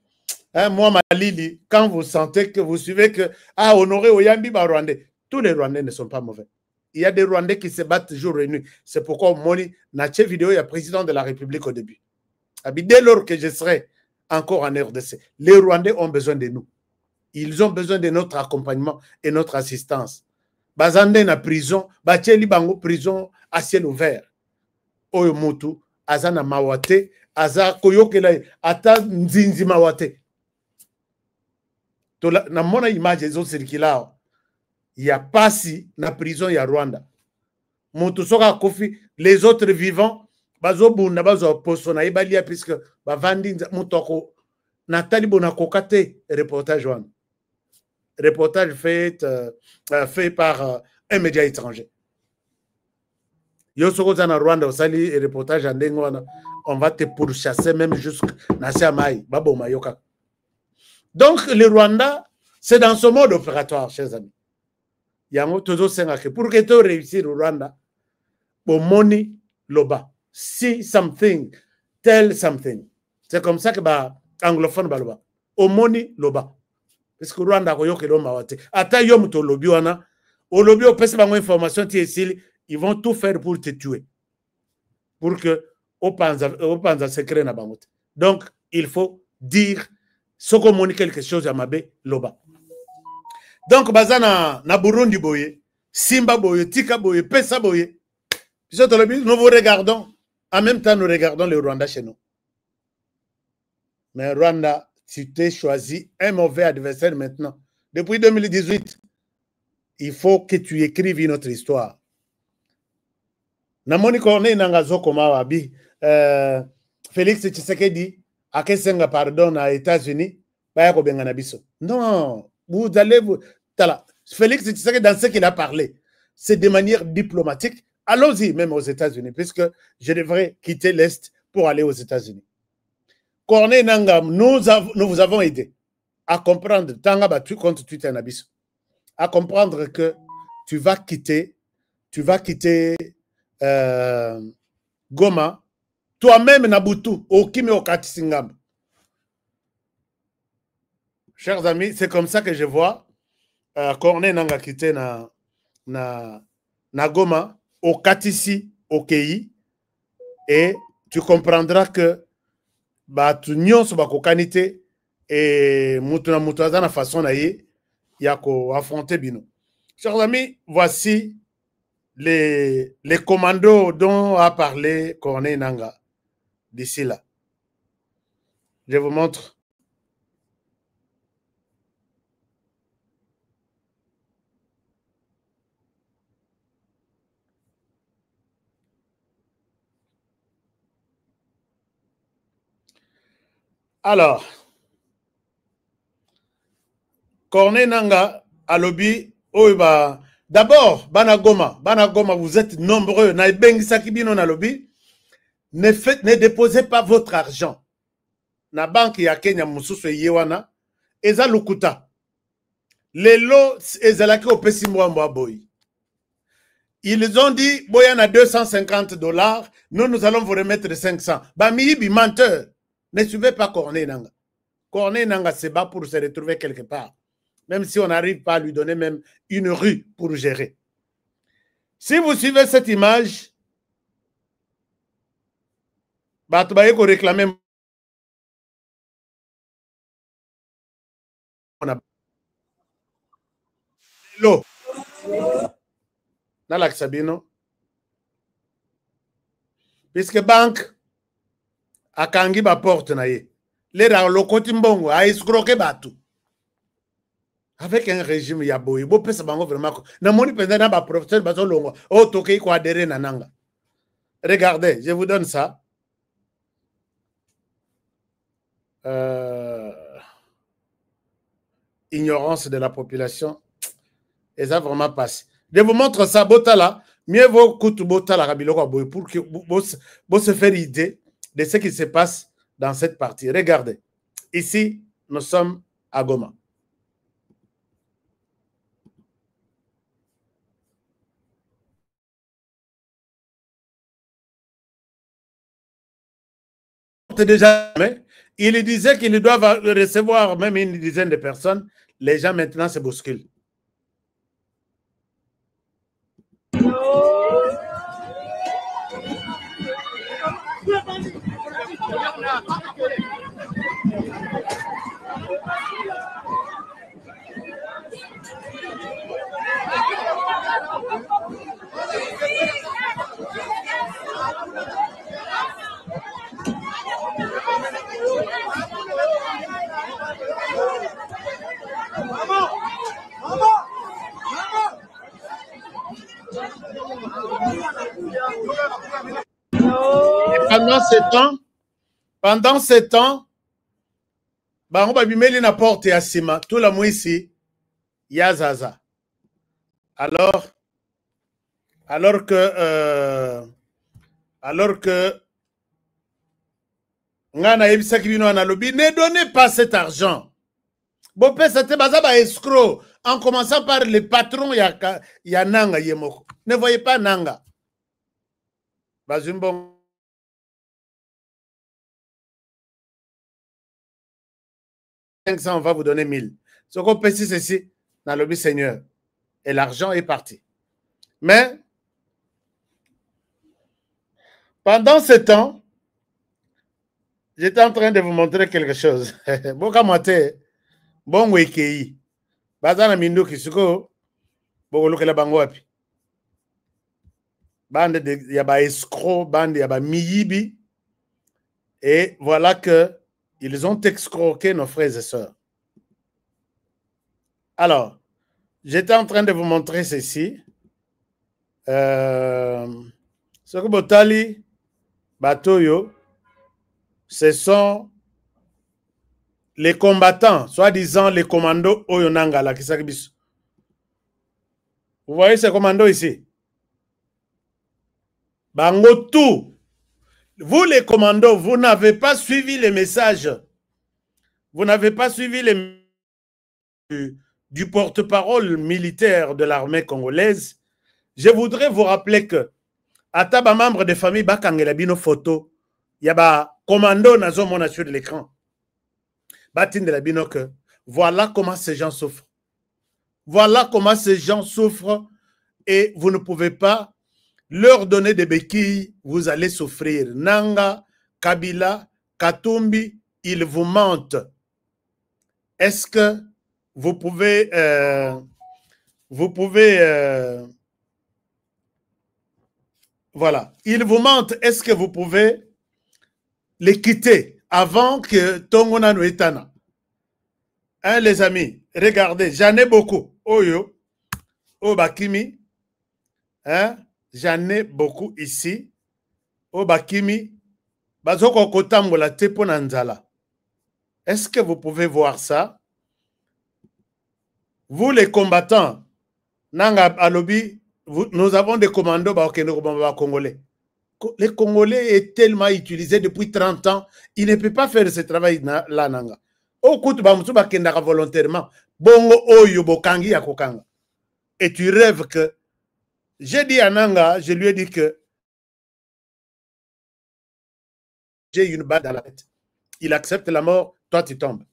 moi Malili, quand vous sentez que vous suivez que Honoré Oyambi ba Rwandais, tous les Rwandais ne sont pas mauvais. Il y a des Rwandais qui se battent jour et nuit. C'est pourquoi Moni n'a pas vidéo, il y a président de la République au début. Dès lors que je serai encore en RDC, les Rwandais ont besoin de nous. Ils ont besoin de notre accompagnement et notre assistance. Bazande na prison, Bacheli Bango prison à ciel ouvert. Oyo Mutu, Azana Mawate, Aza Koyokela, Ata Nzinzi Mawate. Na mona image des autres circulaires. Il y a pas si na prison il y a Rwanda. Mutu soka kofi, les autres vivants, bazo bunda bazo poso na ibalia puisque bavandi mutoko Nathalie Bonakokate reportage one. Reportage fait par un média étranger. Yosoko zana Rwanda osali et reportage en dengwana, on va te pourchasser même jusqu'à Nasiamai, Babo Mayoka. Donc le Rwanda, c'est dans ce mode opératoire, chers amis. Yango tozo sengake pour que tu réussir au Rwanda, au money loba. See something, tell something. C'est comme ça que ba anglophone baloba. Au money loba. Parce que Rwanda ko yoke lo mawate. Ata yom to lobi wana, au lobi au pese bango information ti esili, ils vont tout faire pour te tuer. Pour que au panza secret na bangote. Donc il faut dire ce qu'on moni quelque chose à mabe loba. Donc bazana na Burundi boye, Simba boye, Tika boye, Pesa boye. Nous vous regardons, en même temps nous regardons le Rwanda chez nous. Mais Rwanda, tu t'es choisi un mauvais adversaire maintenant. Depuis 2018, il faut que tu écrives une autre histoire. Namoni Corneille Nangazo Komawabi, Félix Tshisekedi, a Kessenga pardon aux États-Unis, non, vous allez vous. Félix Tshisekedi, dans ce qu'il a parlé, c'est de manière diplomatique. Allons-y, même aux États-Unis, puisque je devrais quitter l'Est pour aller aux États-Unis. Corneille Nanga, nous vous avons aidé à comprendre, Tanga battu contre Twitter Nabiso, à comprendre que tu vas quitter Goma, toi-même Nabutu, au Kimi Okati Singam. Chers amis, c'est comme ça que je vois Corneille Nanga quitter na Goma, au Katisi, au Kei, et tu comprendras que tu nyons ba kokanité et mutuna mutaza na façon na ye ya ko affronter bino. Chers amis, voici les commandos dont a parlé Corneille Nanga d'ici là. Je vous montre. Alors, Corneille Nanga, à lobby, d'abord, Banagoma, vous êtes nombreux, ne déposez pas votre argent. Na banque ya Kenya Mususu Yewana, Eza Lukuta. Les lots, Ezalaki au Pessimwa Boy. Ils ont dit, Boyan a $250, nous allons vous remettre 500. Bamibi, menteur. Ne suivez pas Corneille Nanga. Corneille Nanga se bat pour se retrouver quelque part. Même si on n'arrive pas à lui donner même une rue pour gérer. Si vous suivez cette image, tu vas réclamer l'eau. Dans l'Axabino. Puisque banque, akangi ba porte na ye lera lokoti mbongo a escroquer batu avec un régime yaboui, bon pesa bango vraiment. Na moni pendant ba professeur bazo longo, oh toke ko adhérer nananga. Regardez, je vous donne ça. Ignorance de la population. Et ça vraiment passe. Je vous montre ça, Botala. Mieux vaut que Botala Rabiloko pour que vous se faire idée de ce qui se passe dans cette partie. Regardez. Ici, nous sommes à Goma. Déjà, il disait qu'ils doivent recevoir même une dizaine de personnes. Les gens maintenant se bousculent. Pendant ce temps, on va bimer une porte à Sima, tout le monde ici, il y a Zaza. Alors que ne donnez pas cet argent. Bon, c'était bazaba escroc en commençant par le patron ya Nanga Yemoko. Ne voyez pas Nanga. Bazumbon. On va vous donner 1000. Ce qu'on peut c'est ceci dans le but Seigneur. Et l'argent est parti. Mais pendant ce temps, j'étais en train de vous montrer quelque chose. Bon wekei. Bazana mindu kisuko. Bogoloke la bangwapi. Bande de yaba escroc, bande yaba miyibi. Et voilà que ils ont escroqué nos frères et sœurs. Alors, j'étais en train de vous montrer ceci. Ce que Botali, Batoyo, ce sont les combattants, soi-disant les commandos Oyonanga, la Kisakibis. Vous voyez ces commandos ici? Bango tout. Vous les commandos, vous n'avez pas suivi les messages. Vous n'avez pas suivi les du porte-parole militaire de l'armée congolaise. Je voudrais vous rappeler que à taba membre de famille bakangela bino photo, il y a commando nazo mona sur l'écran. Batin de la bino que voilà comment ces gens souffrent. Voilà comment ces gens souffrent et vous ne pouvez pas leur donner des béquilles, vous allez souffrir. Nanga, Kabila, Katumbi, ils vous mentent. Est-ce que vous pouvez voilà, ils vous mentent. Est-ce que vous pouvez les quitter avant que Tongona Noetana? Hein, les amis, regardez, j'en ai beaucoup. Oyo, Obakimi, hein? J'en ai beaucoup ici. Obakimi, Bazoko Kotambola Teponanzala. Est-ce que vous pouvez voir ça? Vous les combattants, Nanga Alobi, nous avons des commandos congolais. Les Congolais est tellement utilisé depuis 30 ans, il ne peut pas faire ce travail-là, Nanga. Volontairement. Bongo Oyo Bokangi Yakokanga. Et tu rêves que j'ai dit à Nanga, je lui ai dit que j'ai une balle dans la tête. Il accepte la mort, toi tu tombes.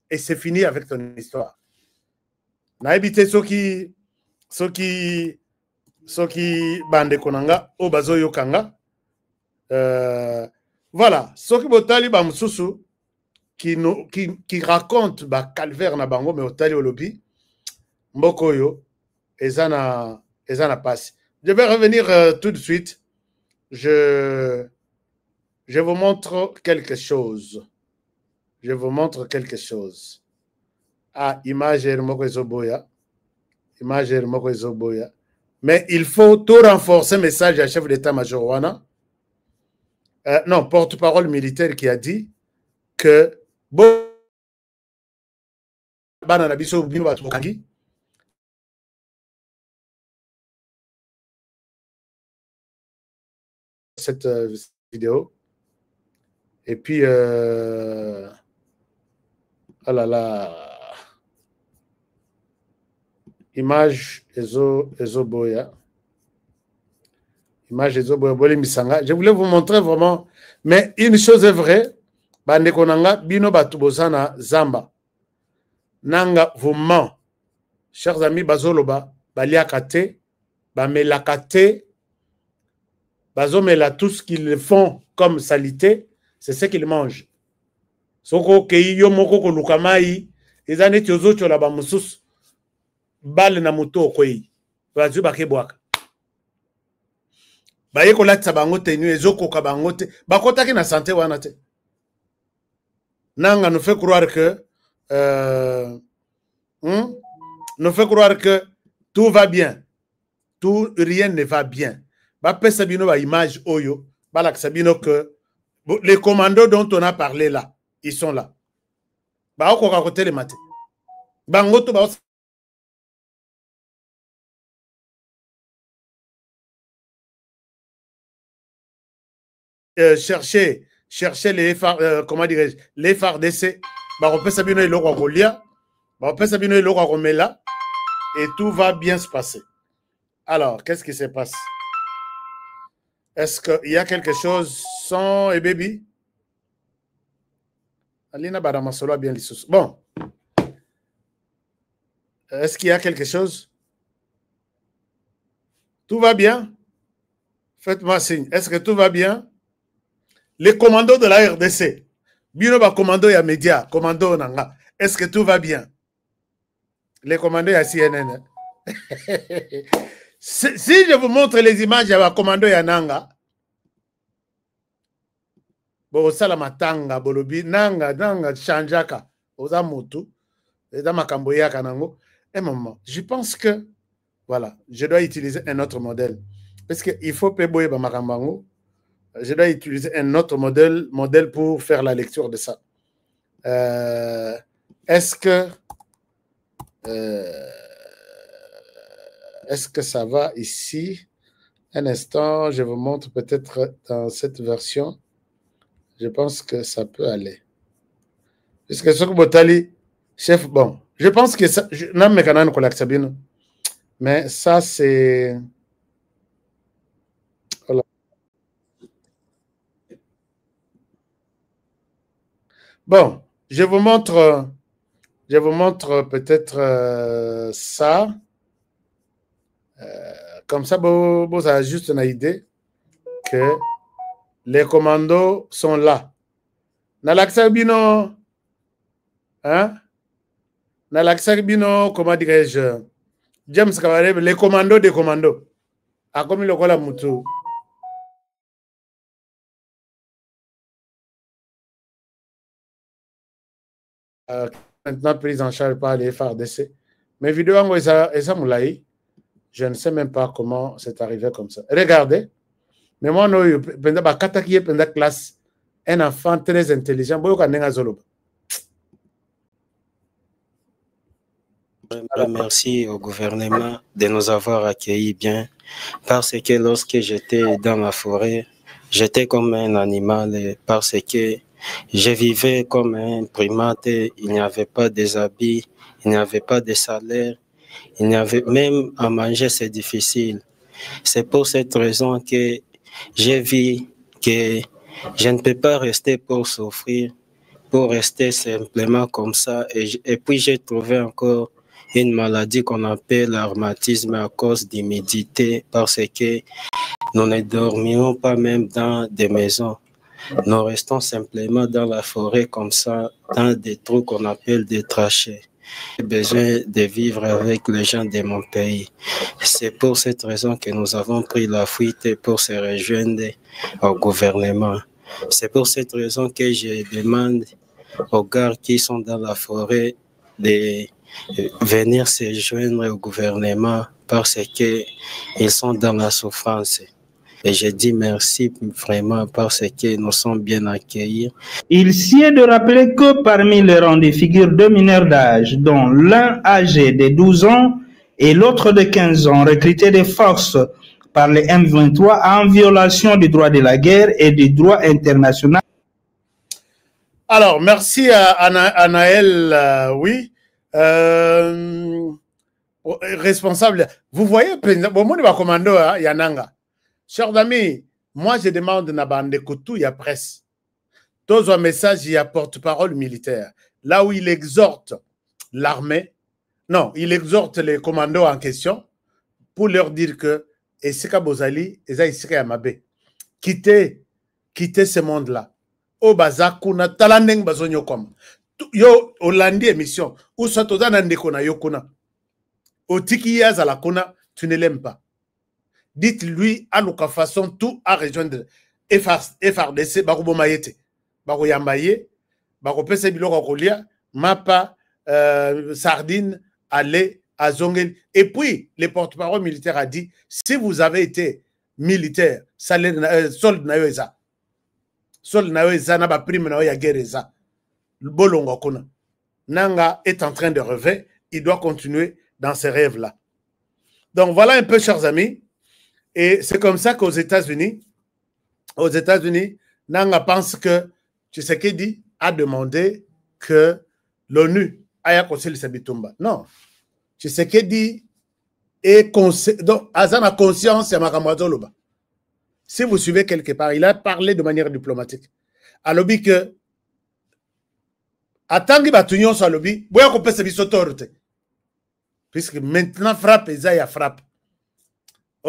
Et c'est fini avec ton histoire. Na habité soki bande konanga obazo yokanga. Voilà, soki botali ba mususu qui raconte ba calvaire na bango mais otali olobi mboko yo ezana passe. Je vais revenir tout de suite. Je vous montre quelque chose. Je vous montre quelque chose. Ah, image Mokozoboya. Image Mokozoboya. Mais il faut tout renforcer le message à chef d'état-major Wana. Non, porte-parole militaire qui a dit que cette vidéo. Et puis, oh là là, image Ezoboya. Image Ezoboya Misanga. Je voulais vous montrer vraiment, mais une chose est vraie, bande konanga bino batubozana zamba. Nanga vous ment. Chers amis, bazoloba, baliakate, bamelakate, bazomela tout ce qu'ils font comme salité, c'est ce qu'ils mangent. Soko keiyo moko kolukamai, ezane tiozo chola ba musus, bal na moto kwei, bazu bakebwaka. Baye kolatsa bango tenu ezoko ka bango te, bakotaki na santé wana te. Nanga nous fait croire que nous fait croire que tout va bien. Tout, rien ne va bien. Bapé Sabino ba image Oyo, balak Sabino que les commandos dont on a parlé là, ils sont là. Ba oko ka côté les maté. Bangoto ba chercher les comment dirais-je, les FARDC. Ba opé Sabino et loko kolia. Ba opé Sabino et loko komela et tout va bien se passer. Alors, qu'est-ce qui se passe? Est-ce qu'il y a quelque chose sans et baby? Alina Badamasolo a bien les bon. Est-ce qu'il y a quelque chose? Tout va bien? Faites-moi signe. Est-ce que tout va bien? Les commandos de la RDC. Binoba commando ya média. Commando nanga. Est-ce que tout va bien? Les commandos ya CNN. Si je vous montre les images, il y a un commando Yananga. Bon, ça la matanga, bolobi, nanga, chanjaka, oza motu, eza makamboya kanango. Un moment, je pense que, voilà, je dois utiliser un autre modèle. Parce qu'il faut péboyer ba makambango. Je dois utiliser un autre modèle pour faire la lecture de ça. Est-ce que ça va ici? Un instant, je vous montre peut-être dans cette version. Je pense que ça peut aller. Puisque ce que Botali, chef, bon, je pense que ça, mais ça c'est... Voilà. Bon, je vous montre peut-être ça. Comme ça, vous avez juste une idée que les commandos sont là. Nalaksabino, hein? Nalaksabino, comment dirais-je? James Kavareb, les commandos des commandos. A comme le kola mutu. Maintenant prise en charge par les FARDC. Mes vidéos, je ne sais même pas comment c'est arrivé comme ça. Regardez. Mais moi, pendant classe, un enfant très intelligent. Merci au gouvernement de nous avoir accueillis bien. Parce que lorsque j'étais dans la forêt, j'étais comme un animal. Parce que je vivais comme un primate. Il n'y avait pas des habits, il n'y avait pas de salaire. Il n'y avait même à manger, c'est difficile. C'est pour cette raison que j'ai vu que je ne peux pas rester pour souffrir, pour rester simplement comme ça. Et puis j'ai trouvé encore une maladie qu'on appelle le rhumatisme à cause d'humidité, parce que nous ne dormions pas même dans des maisons. Nous restons simplement dans la forêt comme ça, dans des trous qu'on appelle des trachées. J'ai besoin de vivre avec les gens de mon pays. C'est pour cette raison que nous avons pris la fuite pour se rejoindre au gouvernement. C'est pour cette raison que je demande aux gars qui sont dans la forêt de venir se joindre au gouvernement parce qu'ils sont dans la souffrance. Et je dis merci vraiment parce que nous sommes bien accueillis. Il sied de rappeler que parmi les rangs des figures de mineurs d'âge, dont l'un âgé de 12 ans et l'autre de 15 ans, recrutés des forces par les M23 en violation du droit de la guerre et du droit international. Alors, merci à Naël, oui. Responsable. Vous voyez, bon, moi, je vais commander Yananga. Chers amis, moi je demande na bande koutou, il y a presse. Dans un message, il y a porte-parole militaire. Là où il exhorte l'armée, non, il exhorte les commandos en question pour leur dire que Esika Bozali, Esika Yamabe, quittez ce monde-là. Au bazar, kuna talandeng bazonyo kom. Yo, Hollandi émission, ou sotoza nandekona yokuna. Au tiki yazala kuna, tu ne l'aimes pas. Dites-lui à l'autre façon tout à rejoindre FRDC, Barubo Mayete, Baru Yambaye, Baru Pese Biloko Kolia, Mapa, Sardine, Ale, Azongel. Et puis, le porte-parole militaire a dit, si vous avez été militaire, solde nayoeza. Solde nayoeza, n'a pas prime nayoya guerreza. Le bolongo kona. Nanga est en train de rêver, il doit continuer dans ses rêves-là. Donc voilà un peu, chers amis. Et c'est comme ça qu'aux États-Unis, Nanga pense que Tshisekedi a demandé que l'ONU aille conseiller Sabitumba. Non. Tshisekedi est donc Azana conscience et Makamazoloba. Si vous suivez quelque part, il a parlé de manière diplomatique. À l'objet que Atangi Batunion sur l'objet, boya qu'on peut se bisotorte. Puisque maintenant frappe, Esaïa frappe.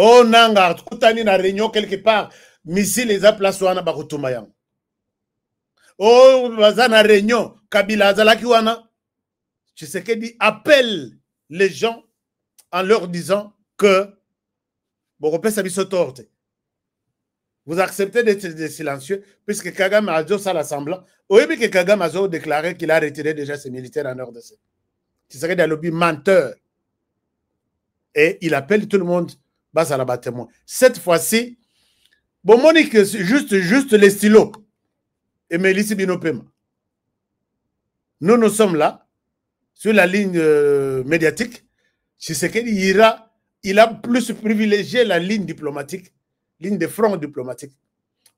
Oh nanga, kutani na réunion quelque part, missile les a placé wana bakutuma yang. Oh baza na réunion, Kabila azalaki wana. Tshisekedi appelle les gens en leur disant que vous acceptez d'être silencieux puisque Kagame a dit ça à l'Assemblée. Oui, mais que Kagame a déclaré qu'il a retiré déjà ses militaires en RDC. Tshisekedi a lobby menteur. Et il appelle tout le monde. Cette fois-ci, bon, Monique, juste les stylos. Et Mélissi Binopema. Nous sommes là, sur la ligne médiatique. Tshisekedi il a plus privilégié la ligne diplomatique, ligne de front diplomatique.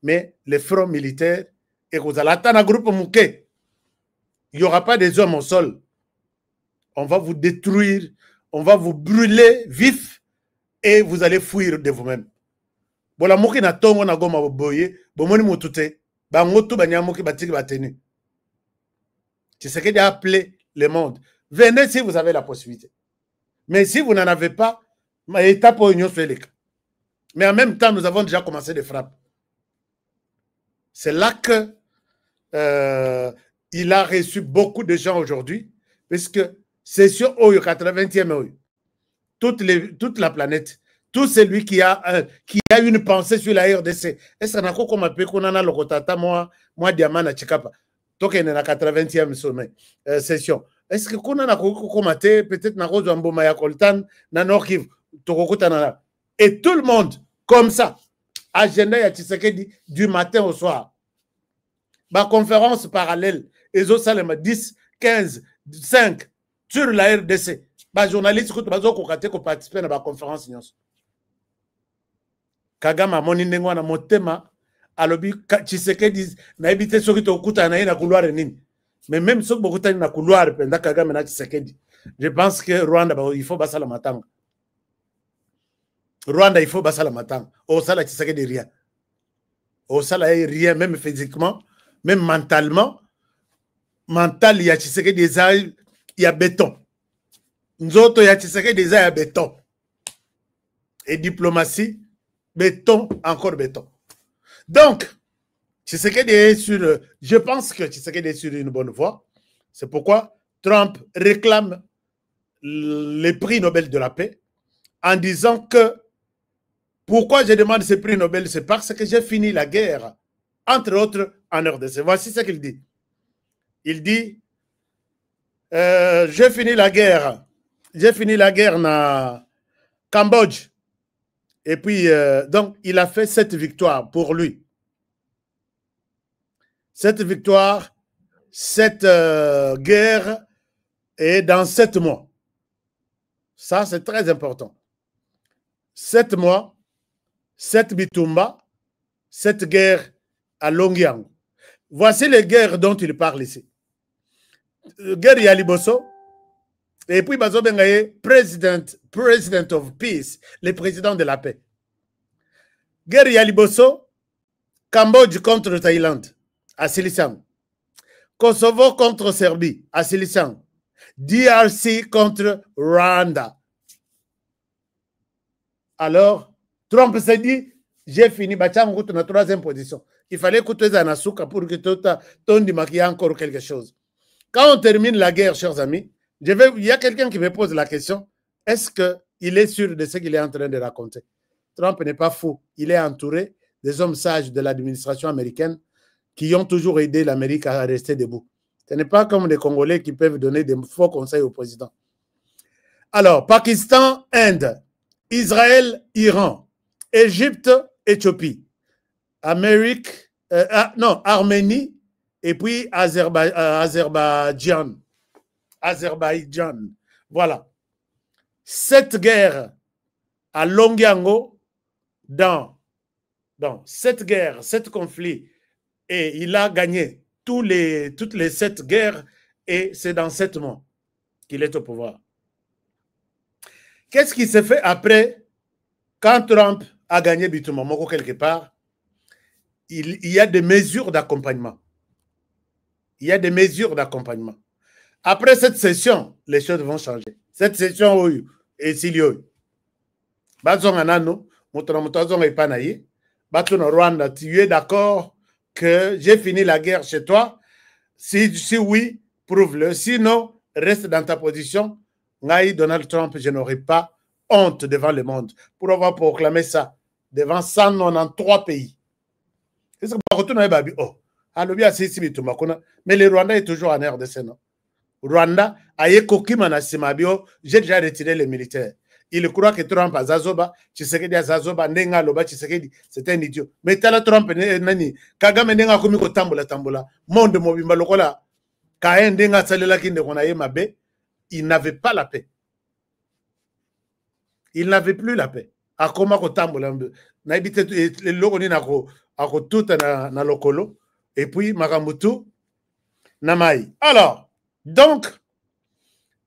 Mais les fronts militaires, et vous allez attendre un groupe Mouké. Il n'y aura pas des hommes au sol. On va vous détruire, on va vous brûler vif. Et vous allez fuir de vous-même. Bola moki na tongo na goma boye, bomoni motute, ba ngoto banyamoki batiki bateni. Tshisekedi a appelé le monde. Venez si vous avez la possibilité. Mais si vous n'en avez pas, ma étape pour union fait les cas. Mais en même temps, nous avons déjà commencé des frappes. C'est là que il a reçu beaucoup de gens aujourd'hui, puisque c'est sur Oyo 80e Oyo. Toute la planète, tout celui qui a une pensée sur la RDC. Est-ce qu'on a comme appelé qu'on a le rotata moi Diamana Chikapa, token na 80e sommet session. Est-ce que qu'on a commenté peut-être na Rose Mboma ya Koltan na Nord-Kivu Tokokutana et tout le monde comme ça agenda ya Tshisekedi du matin au soir. Ma conférence parallèle et autres salles 10, 15, 5 sur la RDC. Les journalistes qui ont participé à la conférence. Kagame a moni ndengwa na motema alobi Tshisekedi na ebite soki to kuta na ina couloir nini. Mais même soki bokuta na couloir penda Kagame na Tshisekedi. Je pense que Rwanda il faut basala matanga. Rwanda il faut basala matanga. Au sala Tshisekedi rien. Au sala rien même physiquement, même mentalement. Mental il y a Tshisekedi il y a béton. Nzoto ya Tshisekedi déjà ya béton. Et diplomatie, béton, encore béton. Donc, Tshisekedi est sur... Je pense que Tshisekedi est sur une bonne voie. C'est pourquoi Trump réclame le prix Nobel de la paix en disant que pourquoi je demande ce prix Nobel, c'est parce que j'ai fini la guerre, entre autres, en RDC. Voici ce qu'il dit. Il dit J'ai fini la guerre. J'ai fini la guerre dans Cambodge. Et puis, donc, il a fait cette victoire pour lui. Cette victoire, cette guerre est dans 7 mois. Ça, c'est très important. 7 mois, 7 Bitumba, 7 guerres à Longyang. Voici les guerres dont il parle ici. Guerre Yaliboso, et puis Bazo Bengaye, President of Peace, le président de la paix. Guerre Yaliboso, Cambodge contre Thaïlande, à Silisang. Kosovo contre Serbie, à Silisang. DRC contre Rwanda. Alors, Trump s'est dit, j'ai fini, Bachang na 3e position. Il fallait que tu aies un asuka pour que ton qu'il y a encore quelque chose. Quand on termine la guerre, chers amis, il y a quelqu'un qui me pose la question, est-ce qu'il est sûr de ce qu'il est en train de raconter? Trump n'est pas fou. Il est entouré des hommes sages de l'administration américaine qui ont toujours aidé l'Amérique à rester debout. Ce n'est pas comme les Congolais qui peuvent donner des faux conseils au président. Alors, Pakistan, Inde, Israël, Iran, Égypte, Éthiopie, Arménie, et puis Azerbaïdjan. Voilà. Cette guerre à Longyango, dans cette guerre, 7 conflits, et il a gagné toutes les 7 guerres, et c'est dans 7 mois qu'il est au pouvoir. Qu'est-ce qui s'est fait après, quand Trump a gagné Bitumamoko quelque part? Il y a des mesures d'accompagnement. Il y a des mesures d'accompagnement. Après cette session, les choses vont changer. Cette session, et Silio, Rwanda, tu es d'accord que j'ai fini la guerre chez toi? Si oui, prouve-le. Sinon, reste dans ta position. Donald Trump, je n'aurai pas honte devant le monde pour avoir proclamé ça devant 193 pays. Est-ce que mais le Rwanda est toujours en RDC, non? Rwanda, j'ai déjà retiré les militaires. Il croit que Trump a Zazoba, Tshisekedi a Zazoba, Nenga Loba, Tshisekedi, c'est un idiot. Mais tala Trump, nani, Kagame Nenga Komiko Tambola, monde Mobimba Lokola, Kaen Nenga Salela Kinde Konaye Mabe, il n'avait pas la paix. Il n'avait plus la paix. Akoma ko Tambola, Naibite, le Logoni Nako, Ako tout na Lokolo, et puis Maramutu, Namai. Alors, donc,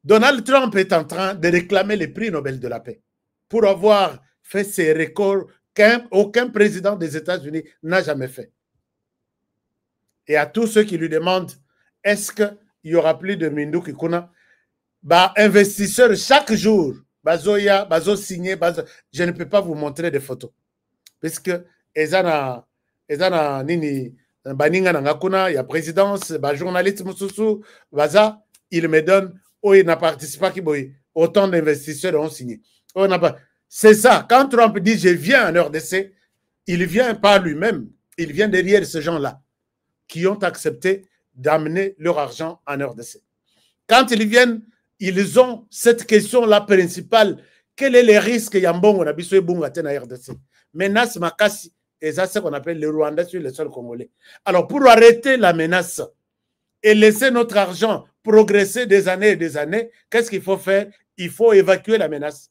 Donald Trump est en train de réclamer le prix Nobel de la paix pour avoir fait ces records qu'aucun président des États-Unis n'a jamais fait. Et à tous ceux qui lui demandent, est-ce qu'il y aura plus de Mindou Kikuna? Investisseurs, chaque jour, Bazoya, Bazo signé, je ne peux pas vous montrer des photos. Parce que, Nini, Baninga Nangakuna, il y a présidence, journaliste Moussoussou, Baza, il me donne. Oh, il n'a participé qui autant d'investisseurs ont signé. Oh, c'est ça. Quand Trump dit je viens en RDC, il vient pas lui-même. Il vient derrière ces gens-là qui ont accepté d'amener leur argent en RDC. Quand ils viennent, ils ont cette question-là principale. Quel est le risque Yambongo na biso ebunga te na RDC? Menace makasi, et ça c'est ce qu'on appelle le Rwanda sur le sol congolais. Alors pour arrêter la menace et laisser notre argent progresser des années et des années, qu'est-ce qu'il faut faire? Il faut évacuer la menace.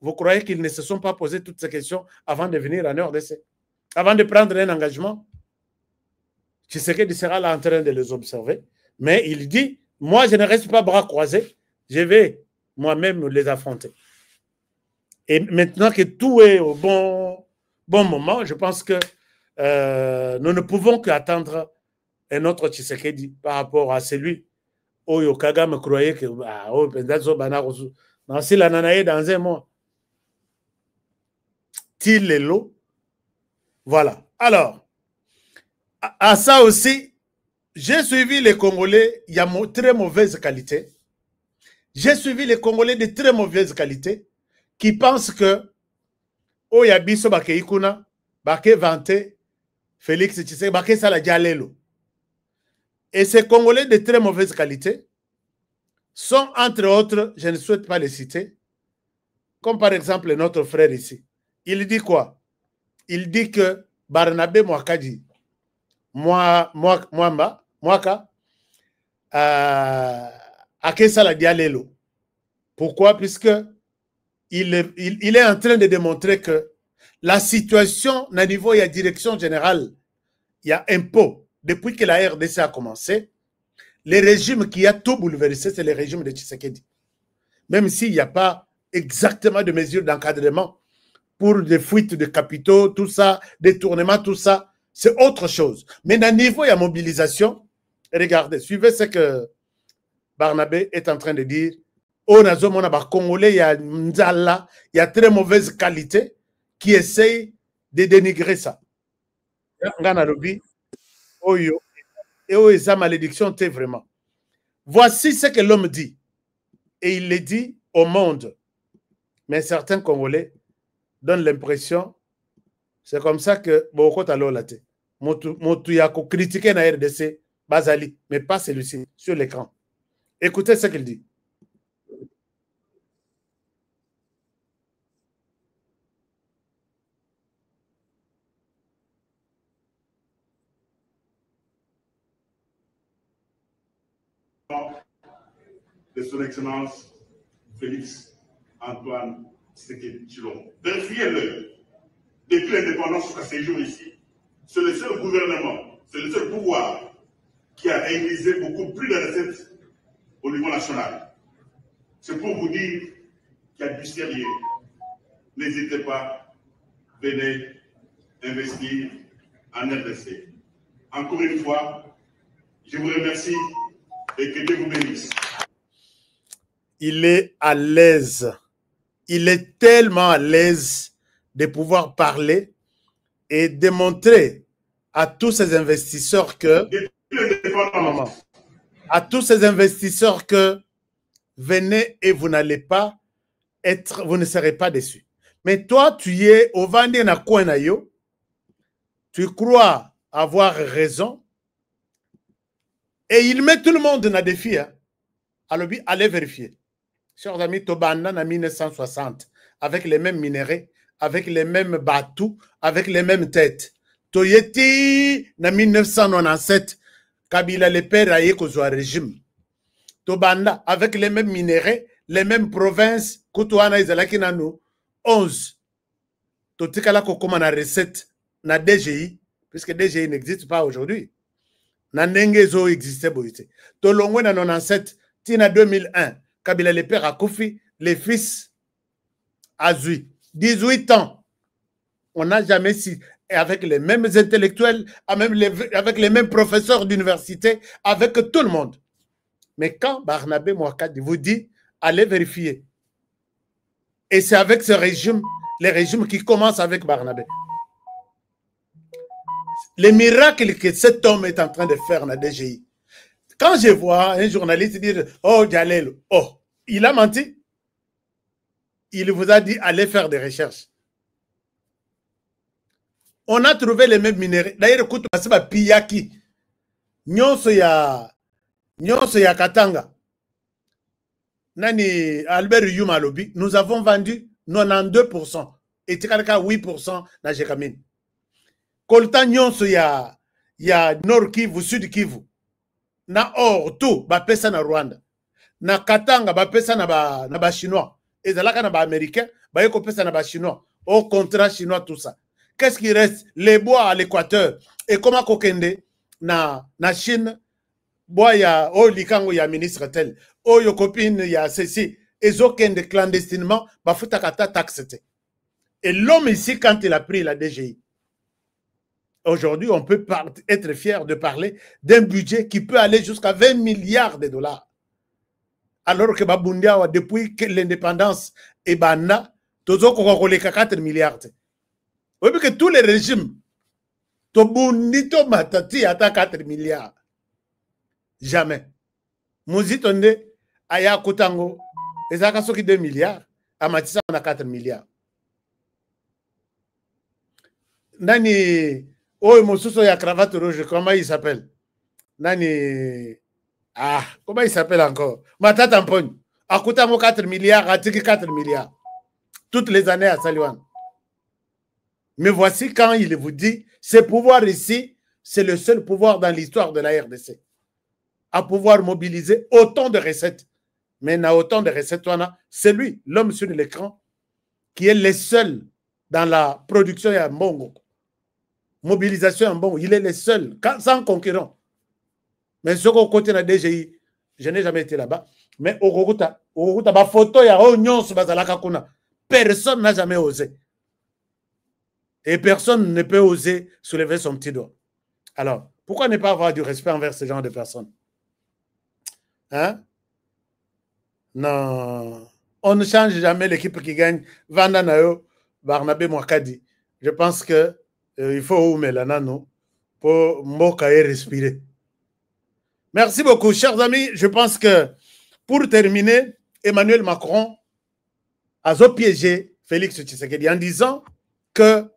Vous croyez qu'ils ne se sont pas posé toutes ces questions avant de venir en RDC? Avant de prendre un engagement? Tshisekedi sera là en train de les observer, mais il dit, moi je ne reste pas bras croisés, je vais moi-même les affronter. Et maintenant que tout est au bon moment, je pense que nous ne pouvons qu'attendre un autre Tshisekedi par rapport à celui où Kagame croyait que dans un mois. Tilelo. Voilà. Alors, à ça aussi, j'ai suivi les Congolais, il y a très mauvaise qualité. J'ai suivi les Congolais de très mauvaise qualité qui pensent que Oyabiso Bakeikuna, Bake Vante, Félix Tshisekedi, Bake Sala Dialelo. Et ces Congolais de très mauvaise qualité sont, entre autres, je ne souhaite pas les citer, comme par exemple notre frère ici. Il dit quoi? Il dit que Barnabé Mwakadi, Mwaka, Akessa la Dialelo. Pourquoi? Puisque il est en train de démontrer que la situation, au niveau de la direction générale, il y a un pot. Depuis que la RDC a commencé, le régime qui a tout bouleversé, c'est le régime de Tshisekedi. Même s'il n'y a pas exactement de mesures d'encadrement pour des fuites de capitaux, tout ça, détournement, tout ça, c'est autre chose. Mais au niveau de la mobilisation, regardez, suivez ce que Barnabé est en train de dire. Au Nazomona Congolais, il y a Nzala, il y a très mauvaise qualité qui essaye de dénigrer ça. Et sa malédiction, c'est vraiment. Voici ce que l'homme dit. Et il le dit au monde. Mais certains Congolais donnent l'impression, c'est comme ça que beaucoup de gens ont critiqué la RDC, Bazali, mais pas celui-ci, sur l'écran. Écoutez ce qu'il dit. De son Excellence Félix Antoine Tshisekedi Tshilombo. Vérifiez-le. Depuis l'indépendance jusqu'à ces jours ici, c'est le seul gouvernement, c'est le seul pouvoir qui a réalisé beaucoup plus de recettes au niveau national. C'est pour vous dire qu'il y a du sérieux. N'hésitez pas, venez investir en RDC. Encore une fois, je vous remercie et que Dieu vous bénisse. Il est à l'aise. Il est tellement à l'aise de pouvoir parler et démontrer à tous ces investisseurs que venez et vous n'allez pas être, vous ne serez pas déçus. Mais toi, tu es au Vendé na Kouenayo, tu crois avoir raison et il met tout le monde dans des défi. Alors, allez vérifier. Chers amis, Tobanda en 1960, avec les mêmes minéraux, avec les mêmes bateaux, avec les mêmes têtes. Toyeti en 1997, Kabila le père a eu un régime. Tobanda, avec les mêmes minéraux, les mêmes provinces, Koutoana Izalaki Nanou, 11. Totikala Kokoma na recette, na DGI, puisque DGI n'existe pas aujourd'hui. Na Nengezo existait, Boïté. Tolongwe na 97, Tina 2001. Kabila le père a Koufi, les fils a 18 ans. On n'a jamais si, avec les mêmes intellectuels, avec les mêmes professeurs d'université, avec tout le monde. Mais quand Barnabé Mwakadi vous dit, allez vérifier. Et c'est avec ce régime, les régimes qui commencent avec Barnabé. Les miracles que cet homme est en train de faire dans la DGI. Quand je vois un journaliste dire « Oh, Dialelo, oh, il a menti. Il vous a dit allez faire des recherches. » On a trouvé les mêmes minéraux. D'ailleurs, écoute, c'est Piyaki. Nyonso ya Katanga. Nani Albert Yuma Lobi. Nous avons vendu 92%. Et Tikalaka 8% na Jekamine. Kolta nyonso ya Nord Kivu, Sud Kivu. Na or tout ba pesa na Rwanda. Na Katanga ba pesa na ba chinois. Et zalaka na ba américain, ba yeko pesa na ba chinois. Au contrat chinois tout ça. Qu'est-ce qui reste? Les bois à l'équateur. Et comment kokende na Chine, bois ya o likango ya ministre tel. O yo copine ya ceci. Et zokende clandestinement ba futakata taxete. Et l'homme ici quand il a pris la DGI. Aujourd'hui, on peut être fier de parler d'un budget qui peut aller jusqu'à 20 milliards de dollars. Alors que Babundia, depuis l'indépendance, et Bana, Tozo Kokoleka 4 milliards. Vous voyez que tous les régimes, Tobunito Matati atteint 4 milliards. Jamais. Mouzitonde, Aya Kotango, et Zakasoki 2 milliards, Amatissa on a 4 milliards. Nani. Oh, Mosuso ya cravate rouge, comment il s'appelle? Nani. Ah, comment il s'appelle encore? Matata Mpogne. A coûté 4 milliards, a tiré 4 milliards. Toutes les années à Saliwan. Mais voici quand il vous dit, ce pouvoir ici, c'est le seul pouvoir dans l'histoire de la RDC. À pouvoir mobiliser autant de recettes. Mais il y a autant de recettes, c'est lui, l'homme sur l'écran, qui est le seul dans la production à Mbongo. Mobilisation à Mbongo, il est le seul, sans concurrent. Mais ce qu'on côté de la DGI, je n'ai jamais été là-bas. Mais au Rokuta, ma photo, il y a personne n'a jamais osé. Et personne ne peut oser soulever son petit doigt. Alors, pourquoi ne pas avoir du respect envers ce genre de personnes? Hein? Non. On ne change jamais l'équipe qui gagne. Vanda Nayo, Barnabé Mwakadi. Je pense que il faut Melanano pour Mokae respirer. Merci beaucoup, chers amis. Je pense que pour terminer, Emmanuel Macron a piégé Félix Tshisekedi en disant que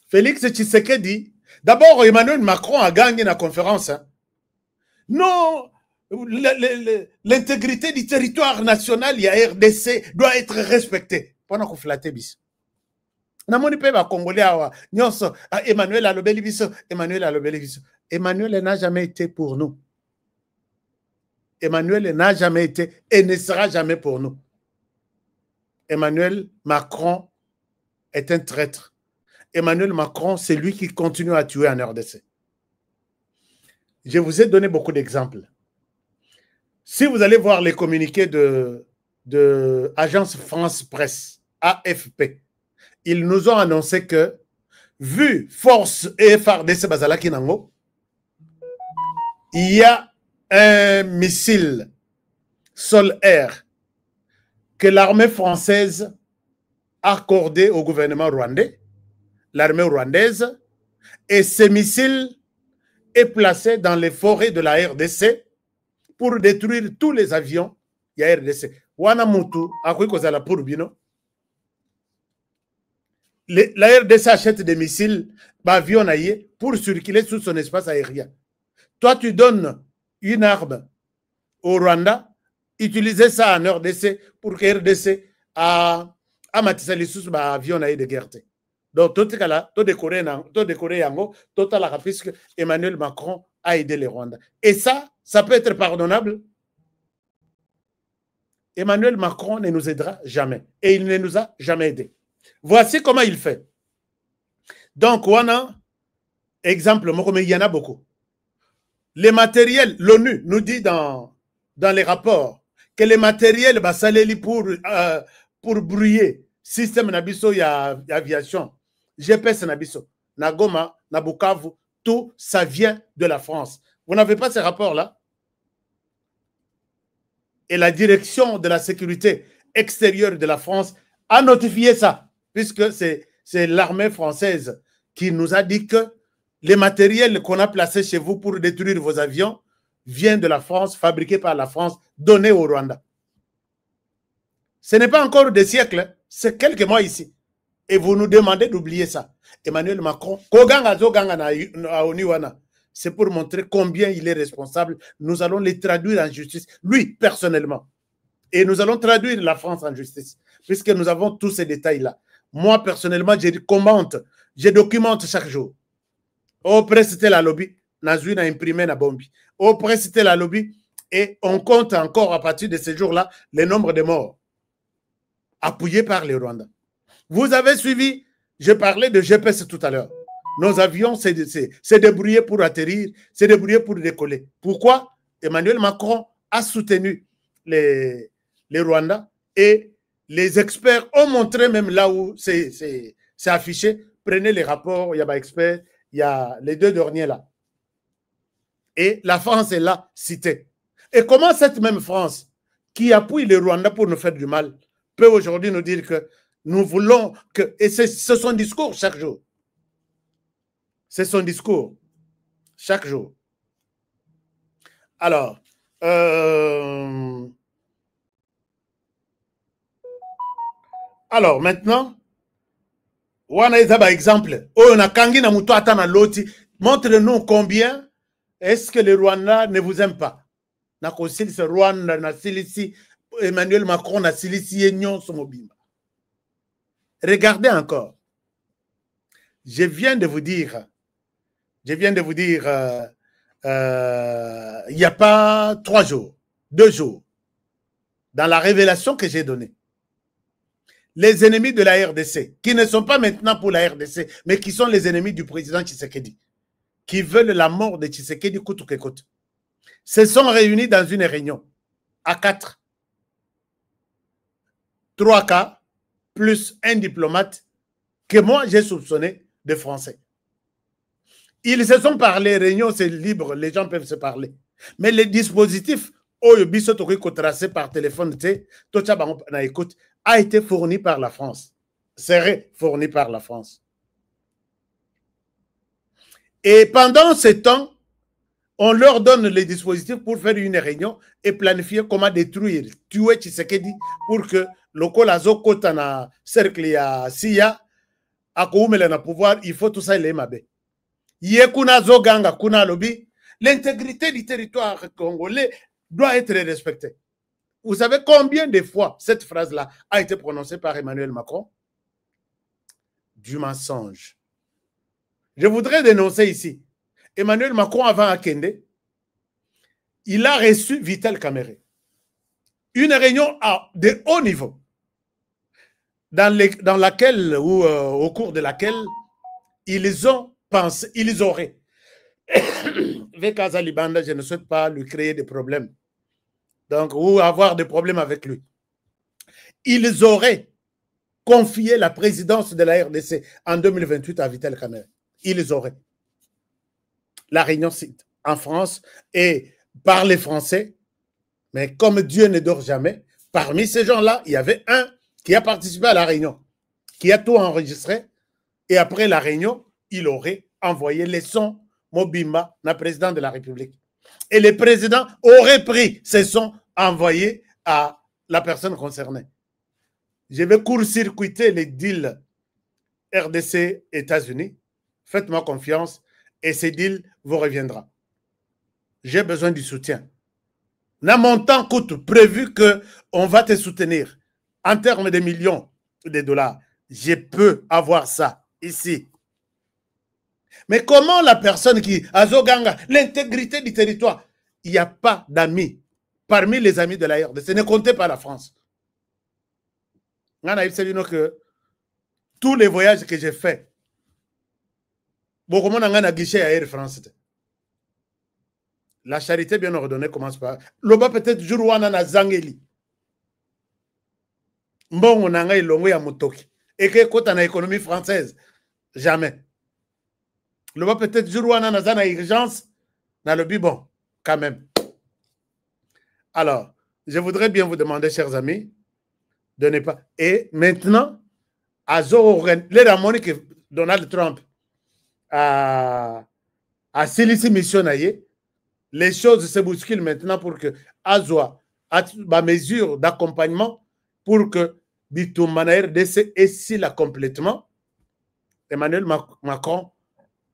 Félix Tshisekedi, d'abord Emmanuel Macron a gagné la conférence. Hein. Non, l'intégrité du territoire national, il y a RDC, doit être respectée. Pendant qu'on flatte bis. Namoni pe ba Congolais Emmanuel Alobeli biso, Emmanuel Alobeli biso. Emmanuel n'a jamais été pour nous. Emmanuel n'a jamais été et ne sera jamais pour nous. Emmanuel Macron est un traître. Emmanuel Macron, c'est lui qui continue à tuer en RDC. Je vous ai donné beaucoup d'exemples. Si vous allez voir les communiqués de Agence France Presse, AFP, ils nous ont annoncé que, vu force et FARDC Bazalaki Nango, il y a un missile sol-air que l'armée française a accordé au gouvernement rwandais, l'armée rwandaise, et ce missile est placé dans les forêts de la RDC pour détruire tous les avions de la RDC. Wanamutu, la RDC achète des missiles avions pour circuler sur son espace aérien. Toi, tu donnes une arme au Rwanda, utilisez ça en RDC pour que RDC a matissé les sous avions de guerre. Donc, tout cas là, tout décoré yango, tout à la puisque Emmanuel Macron a aidé les Rwandais. Et ça peut être pardonnable. Emmanuel Macron ne nous aidera jamais. Et il ne nous a jamais aidés. Voici comment il fait. Donc, on a exemple, mais il y en a beaucoup. Les matériels, l'ONU nous dit dans les rapports que les matériels pour brouiller système nabiso y a aviation, GPS nabiso, Nagoma, Nabukavu, tout ça vient de la France. Vous n'avez pas ces rapports-là? Et la direction de la sécurité extérieure de la France a notifié ça, puisque c'est l'armée française qui nous a dit que les matériels qu'on a placés chez vous pour détruire vos avions viennent de la France, fabriqués par la France, donnés au Rwanda. Ce n'est pas encore des siècles, c'est quelques mois ici. Et vous nous demandez d'oublier ça. Emmanuel Macron, c'est pour montrer combien il est responsable. Nous allons les traduire en justice, lui personnellement. Et nous allons traduire la France en justice, puisque nous avons tous ces détails-là. Moi, personnellement, je commente, je documente chaque jour. Au près, c'était la lobby, Nazui n'a imprimé la bombe. Au près, c'était la lobby, et on compte encore à partir de ces jours-là le nombre de morts appuyés par les Rwandais. Vous avez suivi, je parlais de GPS tout à l'heure. Nos avions s'est débrouillé pour atterrir, s'est débrouillé pour décoller. Pourquoi? Emmanuel Macron a soutenu les Rwandais et les experts ont montré même là où c'est affiché. Prenez les rapports, il y a des experts, il y a les deux derniers là. Et la France est là, citée. Et comment cette même France, qui appuie les Rwandais pour nous faire du mal, peut aujourd'hui nous dire que nous voulons que... Et c'est son discours chaque jour. C'est son discours chaque jour. Alors, maintenant, on a par exemple, on a Kangi na muto atana loti, montre-nous combien est-ce que le Rwanda ne vous aime pas? Rwanda, Emmanuel Macron, regardez encore. Je viens de vous dire, il n'y a pas 3 jours, 2 jours, dans la révélation que j'ai donnée, les ennemis de la RDC, qui ne sont pas maintenant pour la RDC, mais qui sont les ennemis du président Tshisekedi, qui veulent la mort de Tshisekedi coûte que coûte, se sont réunis dans une réunion à 4. 3 cas, plus un diplomate que moi j'ai soupçonné de français. Ils se sont parlé, réunion c'est libre, les gens peuvent se parler. Mais les dispositifs, tracé par téléphone, a été fourni par la France. Serait fourni par la France. Et pendant ce temps, on leur donne les dispositifs pour faire une réunion et planifier comment détruire, tuer Tshisekedi pour que le Kolazo Kotana cercle ya Sia à na pouvoir, il faut tout ça les mabé. Yekuna Zoganga Kuna Lobby, l'intégrité du territoire congolais doit être respectée. Vous savez combien de fois cette phrase-là a été prononcée par Emmanuel Macron? Du mensonge. Je voudrais dénoncer ici. Emmanuel Macron, avant à Kende, il a reçu Vital Kamerhe. Une réunion de haut niveau, dans laquelle, ou au cours de laquelle, ils ont pensé, ils auraient, avec Azalibanda, je ne souhaite pas lui créer des problèmes, donc, ou avoir des problèmes avec lui. Ils auraient confié la présidence de la RDC en 2028 à Vital Kamerhe. Ils auraient. La réunion en France et par les Français, mais comme Dieu ne dort jamais, parmi ces gens-là, il y avait un qui a participé à la réunion, qui a tout enregistré, et après la réunion, il aurait envoyé les sons Mobimba, le président de la République. Et le président aurait pris ces sons envoyés à la personne concernée. Je vais court-circuiter les deals RDC-États-Unis. Faites-moi confiance et ces deals vous reviendra. J'ai besoin du soutien. Le montant coûte prévu qu'on va te soutenir en termes de millions de dollars. Je peux avoir ça ici. Mais comment la personne qui a Zoganga, l'intégrité du territoire, il n'y a pas d'amis parmi les amis de la RDC, ne comptez pas la France. Que tous les voyages que j'ai faits, beaucoup de gens ont guichet à Air France. La charité bien ordonnée commence par. Loba peut-être jour wana na zangeli. Mbongo nanga ilongo ya motoki. Et que kota na économie française. Jamais. Loba peut-être jour wana na zana urgence. Na le bon, quand même. Alors, je voudrais bien vous demander, chers amis, de ne pas. Et maintenant, à les ramoni que Donald Trump a Silisi mission les choses se bousculent maintenant pour que Azoa a ma mesure d'accompagnement pour que Bitoumana RDC essaie là complètement. Emmanuel Macron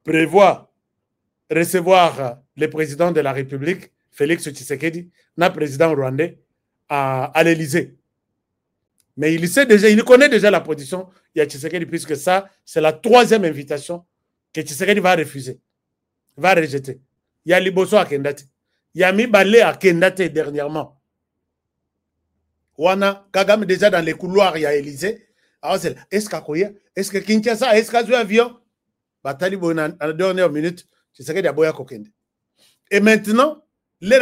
prévoit recevoir le président de la République, Félix Tshisekedi, le président rwandais, à l'Élysée. Mais il sait déjà, il connaît déjà la position de Tshisekedi, puisque ça, c'est la 3e invitation que Tshisekedi va refuser, va rejeter. Il y a Liboso à Kendate. Il y a Mibale à Kendate dernièrement. Wana, Kagame déjà dans les couloirs, il y a Élysée. Est-ce qu'Akoya, est-ce que Kinshasa, est-ce qu'il y a un avion? Batalibo, dans la dernière minute, Tshisekedi a boya kokende. Et maintenant, les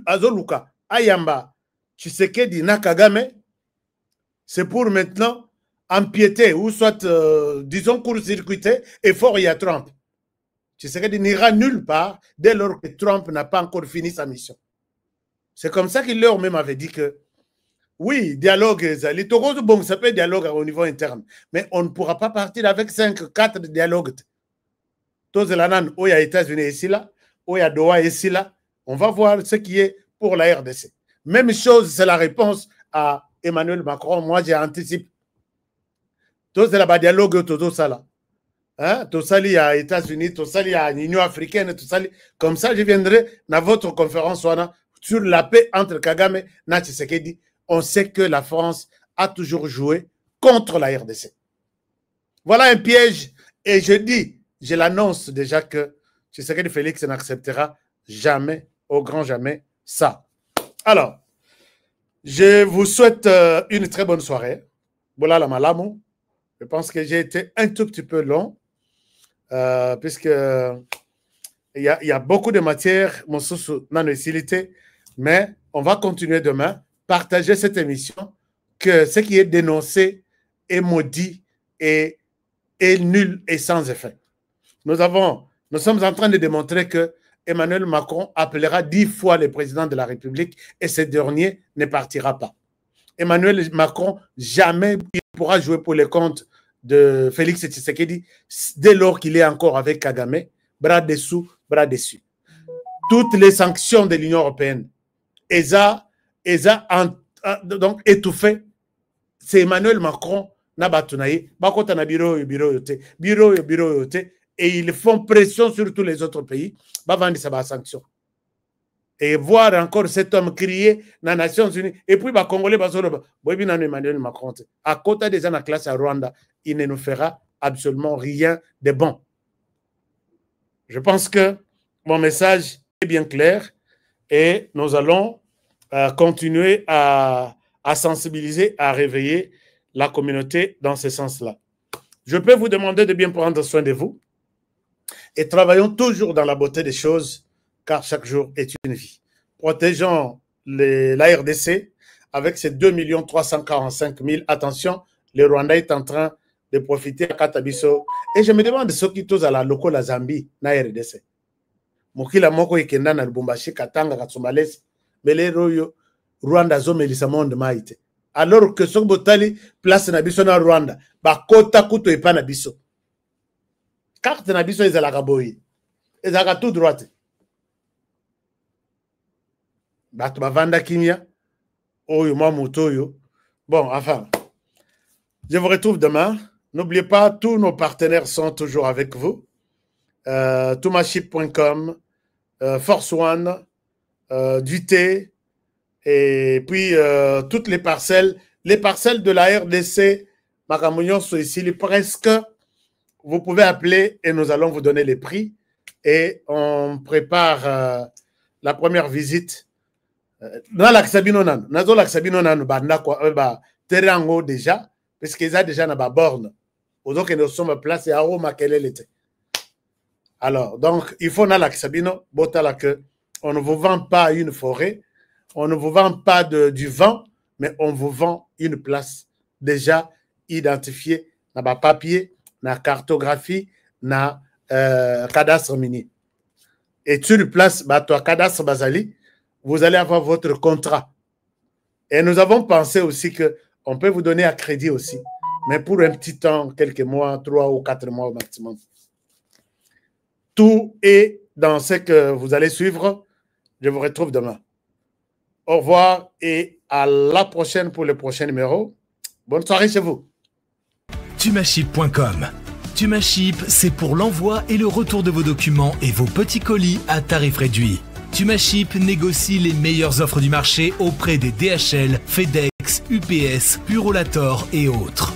Azoluka, Ayamba, Tshisekedi, Nakagame, c'est pour maintenant empiéter, ou soit, disons, court-circuiter, et fort, il y a Trump. Tshisekedi n'ira nulle part dès lors que Trump n'a pas encore fini sa mission. C'est comme ça qu'il leur même avait dit que, oui, dialogue, bon, ça peut être dialogue au niveau interne, mais on ne pourra pas partir avec 5-4 dialogues. Tous les Lanan, où il y a États-Unis ici là, où il y a Doha ici là, on va voir ce qui est pour la RDC. Même chose, c'est la réponse à Emmanuel Macron. Moi, j'ai anticipé. Tous les dialogues, tout ça là. hein, tout ça, il y a États-Unis, tout ça, il y a l'Union africaine, tout ça. Comme ça, je viendrai dans votre conférence sur la paix entre Kagame et Tshisekedi. On sait que la France a toujours joué contre la RDC. Voilà un piège. Et je l'annonce déjà que Tshisekedi Félix n'acceptera jamais, au grand jamais, ça. Alors, je vous souhaite une très bonne soirée. Voilà la malamu. Je pense que j'ai été un tout petit peu long, puisque il y a beaucoup de matière, mon sous non utilité, mais on va continuer demain, partager cette émission, que ce qui est dénoncé est maudit et nul et sans effet. Nous sommes en train de démontrer que Emmanuel Macron appellera 10 fois le président de la République et ce dernier ne partira pas. Emmanuel Macron, jamais il pourra jouer pour les comptes de Félix Tshisekedi dès lors qu'il est encore avec Kagame, bras dessous, bras dessus. Toutes les sanctions de l'Union européenne, donc étouffé, c'est Emmanuel Macron, et ils font pression sur tous les autres pays, sanctions. Et voir encore cet homme crier dans les Nations Unies. Et puis, les Congolais, Emmanuel Macron, à côté des gens en classe à Rwanda, il ne nous fera absolument rien de bon. Je pense que mon message est bien clair et nous allons continuer à sensibiliser, à réveiller la communauté dans ce sens-là. Je peux vous demander de bien prendre soin de vous et travaillons toujours dans la beauté des choses, car chaque jour est une vie. Protégeons la RDC avec ces 2 345 000. Attention, le Rwanda est en train de profiter à Katabiso. Et je me demande ce qui tous à la loco la Zambie, na RDC. Mokila moko ikenda na Lubumbashi, Katanga, Katsumbalesi, mais royo Rwanda zo melisa monde maite. Alors que ce botali place na biso na Rwanda, ba kota kuto epa na biso. Carte na biso ezalaka boyi. Ezalaka tout droite. Bato bavanda kimia. Oyo mamutoyo. Bon, enfin. Je vous retrouve demain. N'oubliez pas, tous nos partenaires sont toujours avec vous. Tumaship.com, Force One, Duté, et puis toutes les parcelles de la RDC, Makamounion sont ici, presque. Vous pouvez appeler et nous allons vous donner les prix. Et on prépare la première visite. Dans l'Axabino Nan, dans l'Axabino Nan, Terango déjà, parce qu'ils ont déjà une borne. Donc, nous sommes placés à Roma, quelle était. Alors, donc, il faut dans l'Axabino, on ne vous vend pas une forêt, on ne vous vend pas du vent, mais on vous vend une place déjà identifiée, dans le papier, dans la cartographie, dans cadastre mini. Et sur une place, toi, cadastre Basali, vous allez avoir votre contrat. Et nous avons pensé aussi qu'on peut vous donner à crédit aussi, mais pour un petit temps, quelques mois, 3 ou 4 mois au maximum. Tout est dans ce que vous allez suivre. Je vous retrouve demain. Au revoir et à la prochaine pour le prochain numéro. Bonne soirée chez vous. Tumaship.com. Tumaship, c'est pour l'envoi et le retour de vos documents et vos petits colis à tarif réduit. Tumaship négocie les meilleures offres du marché auprès des DHL, FedEx, UPS, Purolator et autres.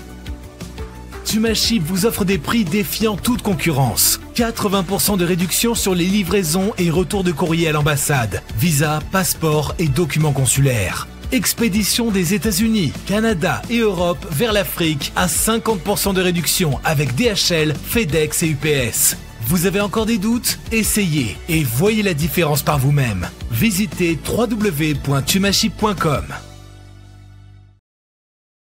Tumaship vous offre des prix défiant toute concurrence. 80% de réduction sur les livraisons et retours de courrier à l'ambassade, visa, passeport et documents consulaires. Expédition des États-Unis, Canada et Europe vers l'Afrique à 50% de réduction avec DHL, FedEx et UPS. Vous avez encore des doutes? Essayez et voyez la différence par vous-même. Visitez www.tumaship.com.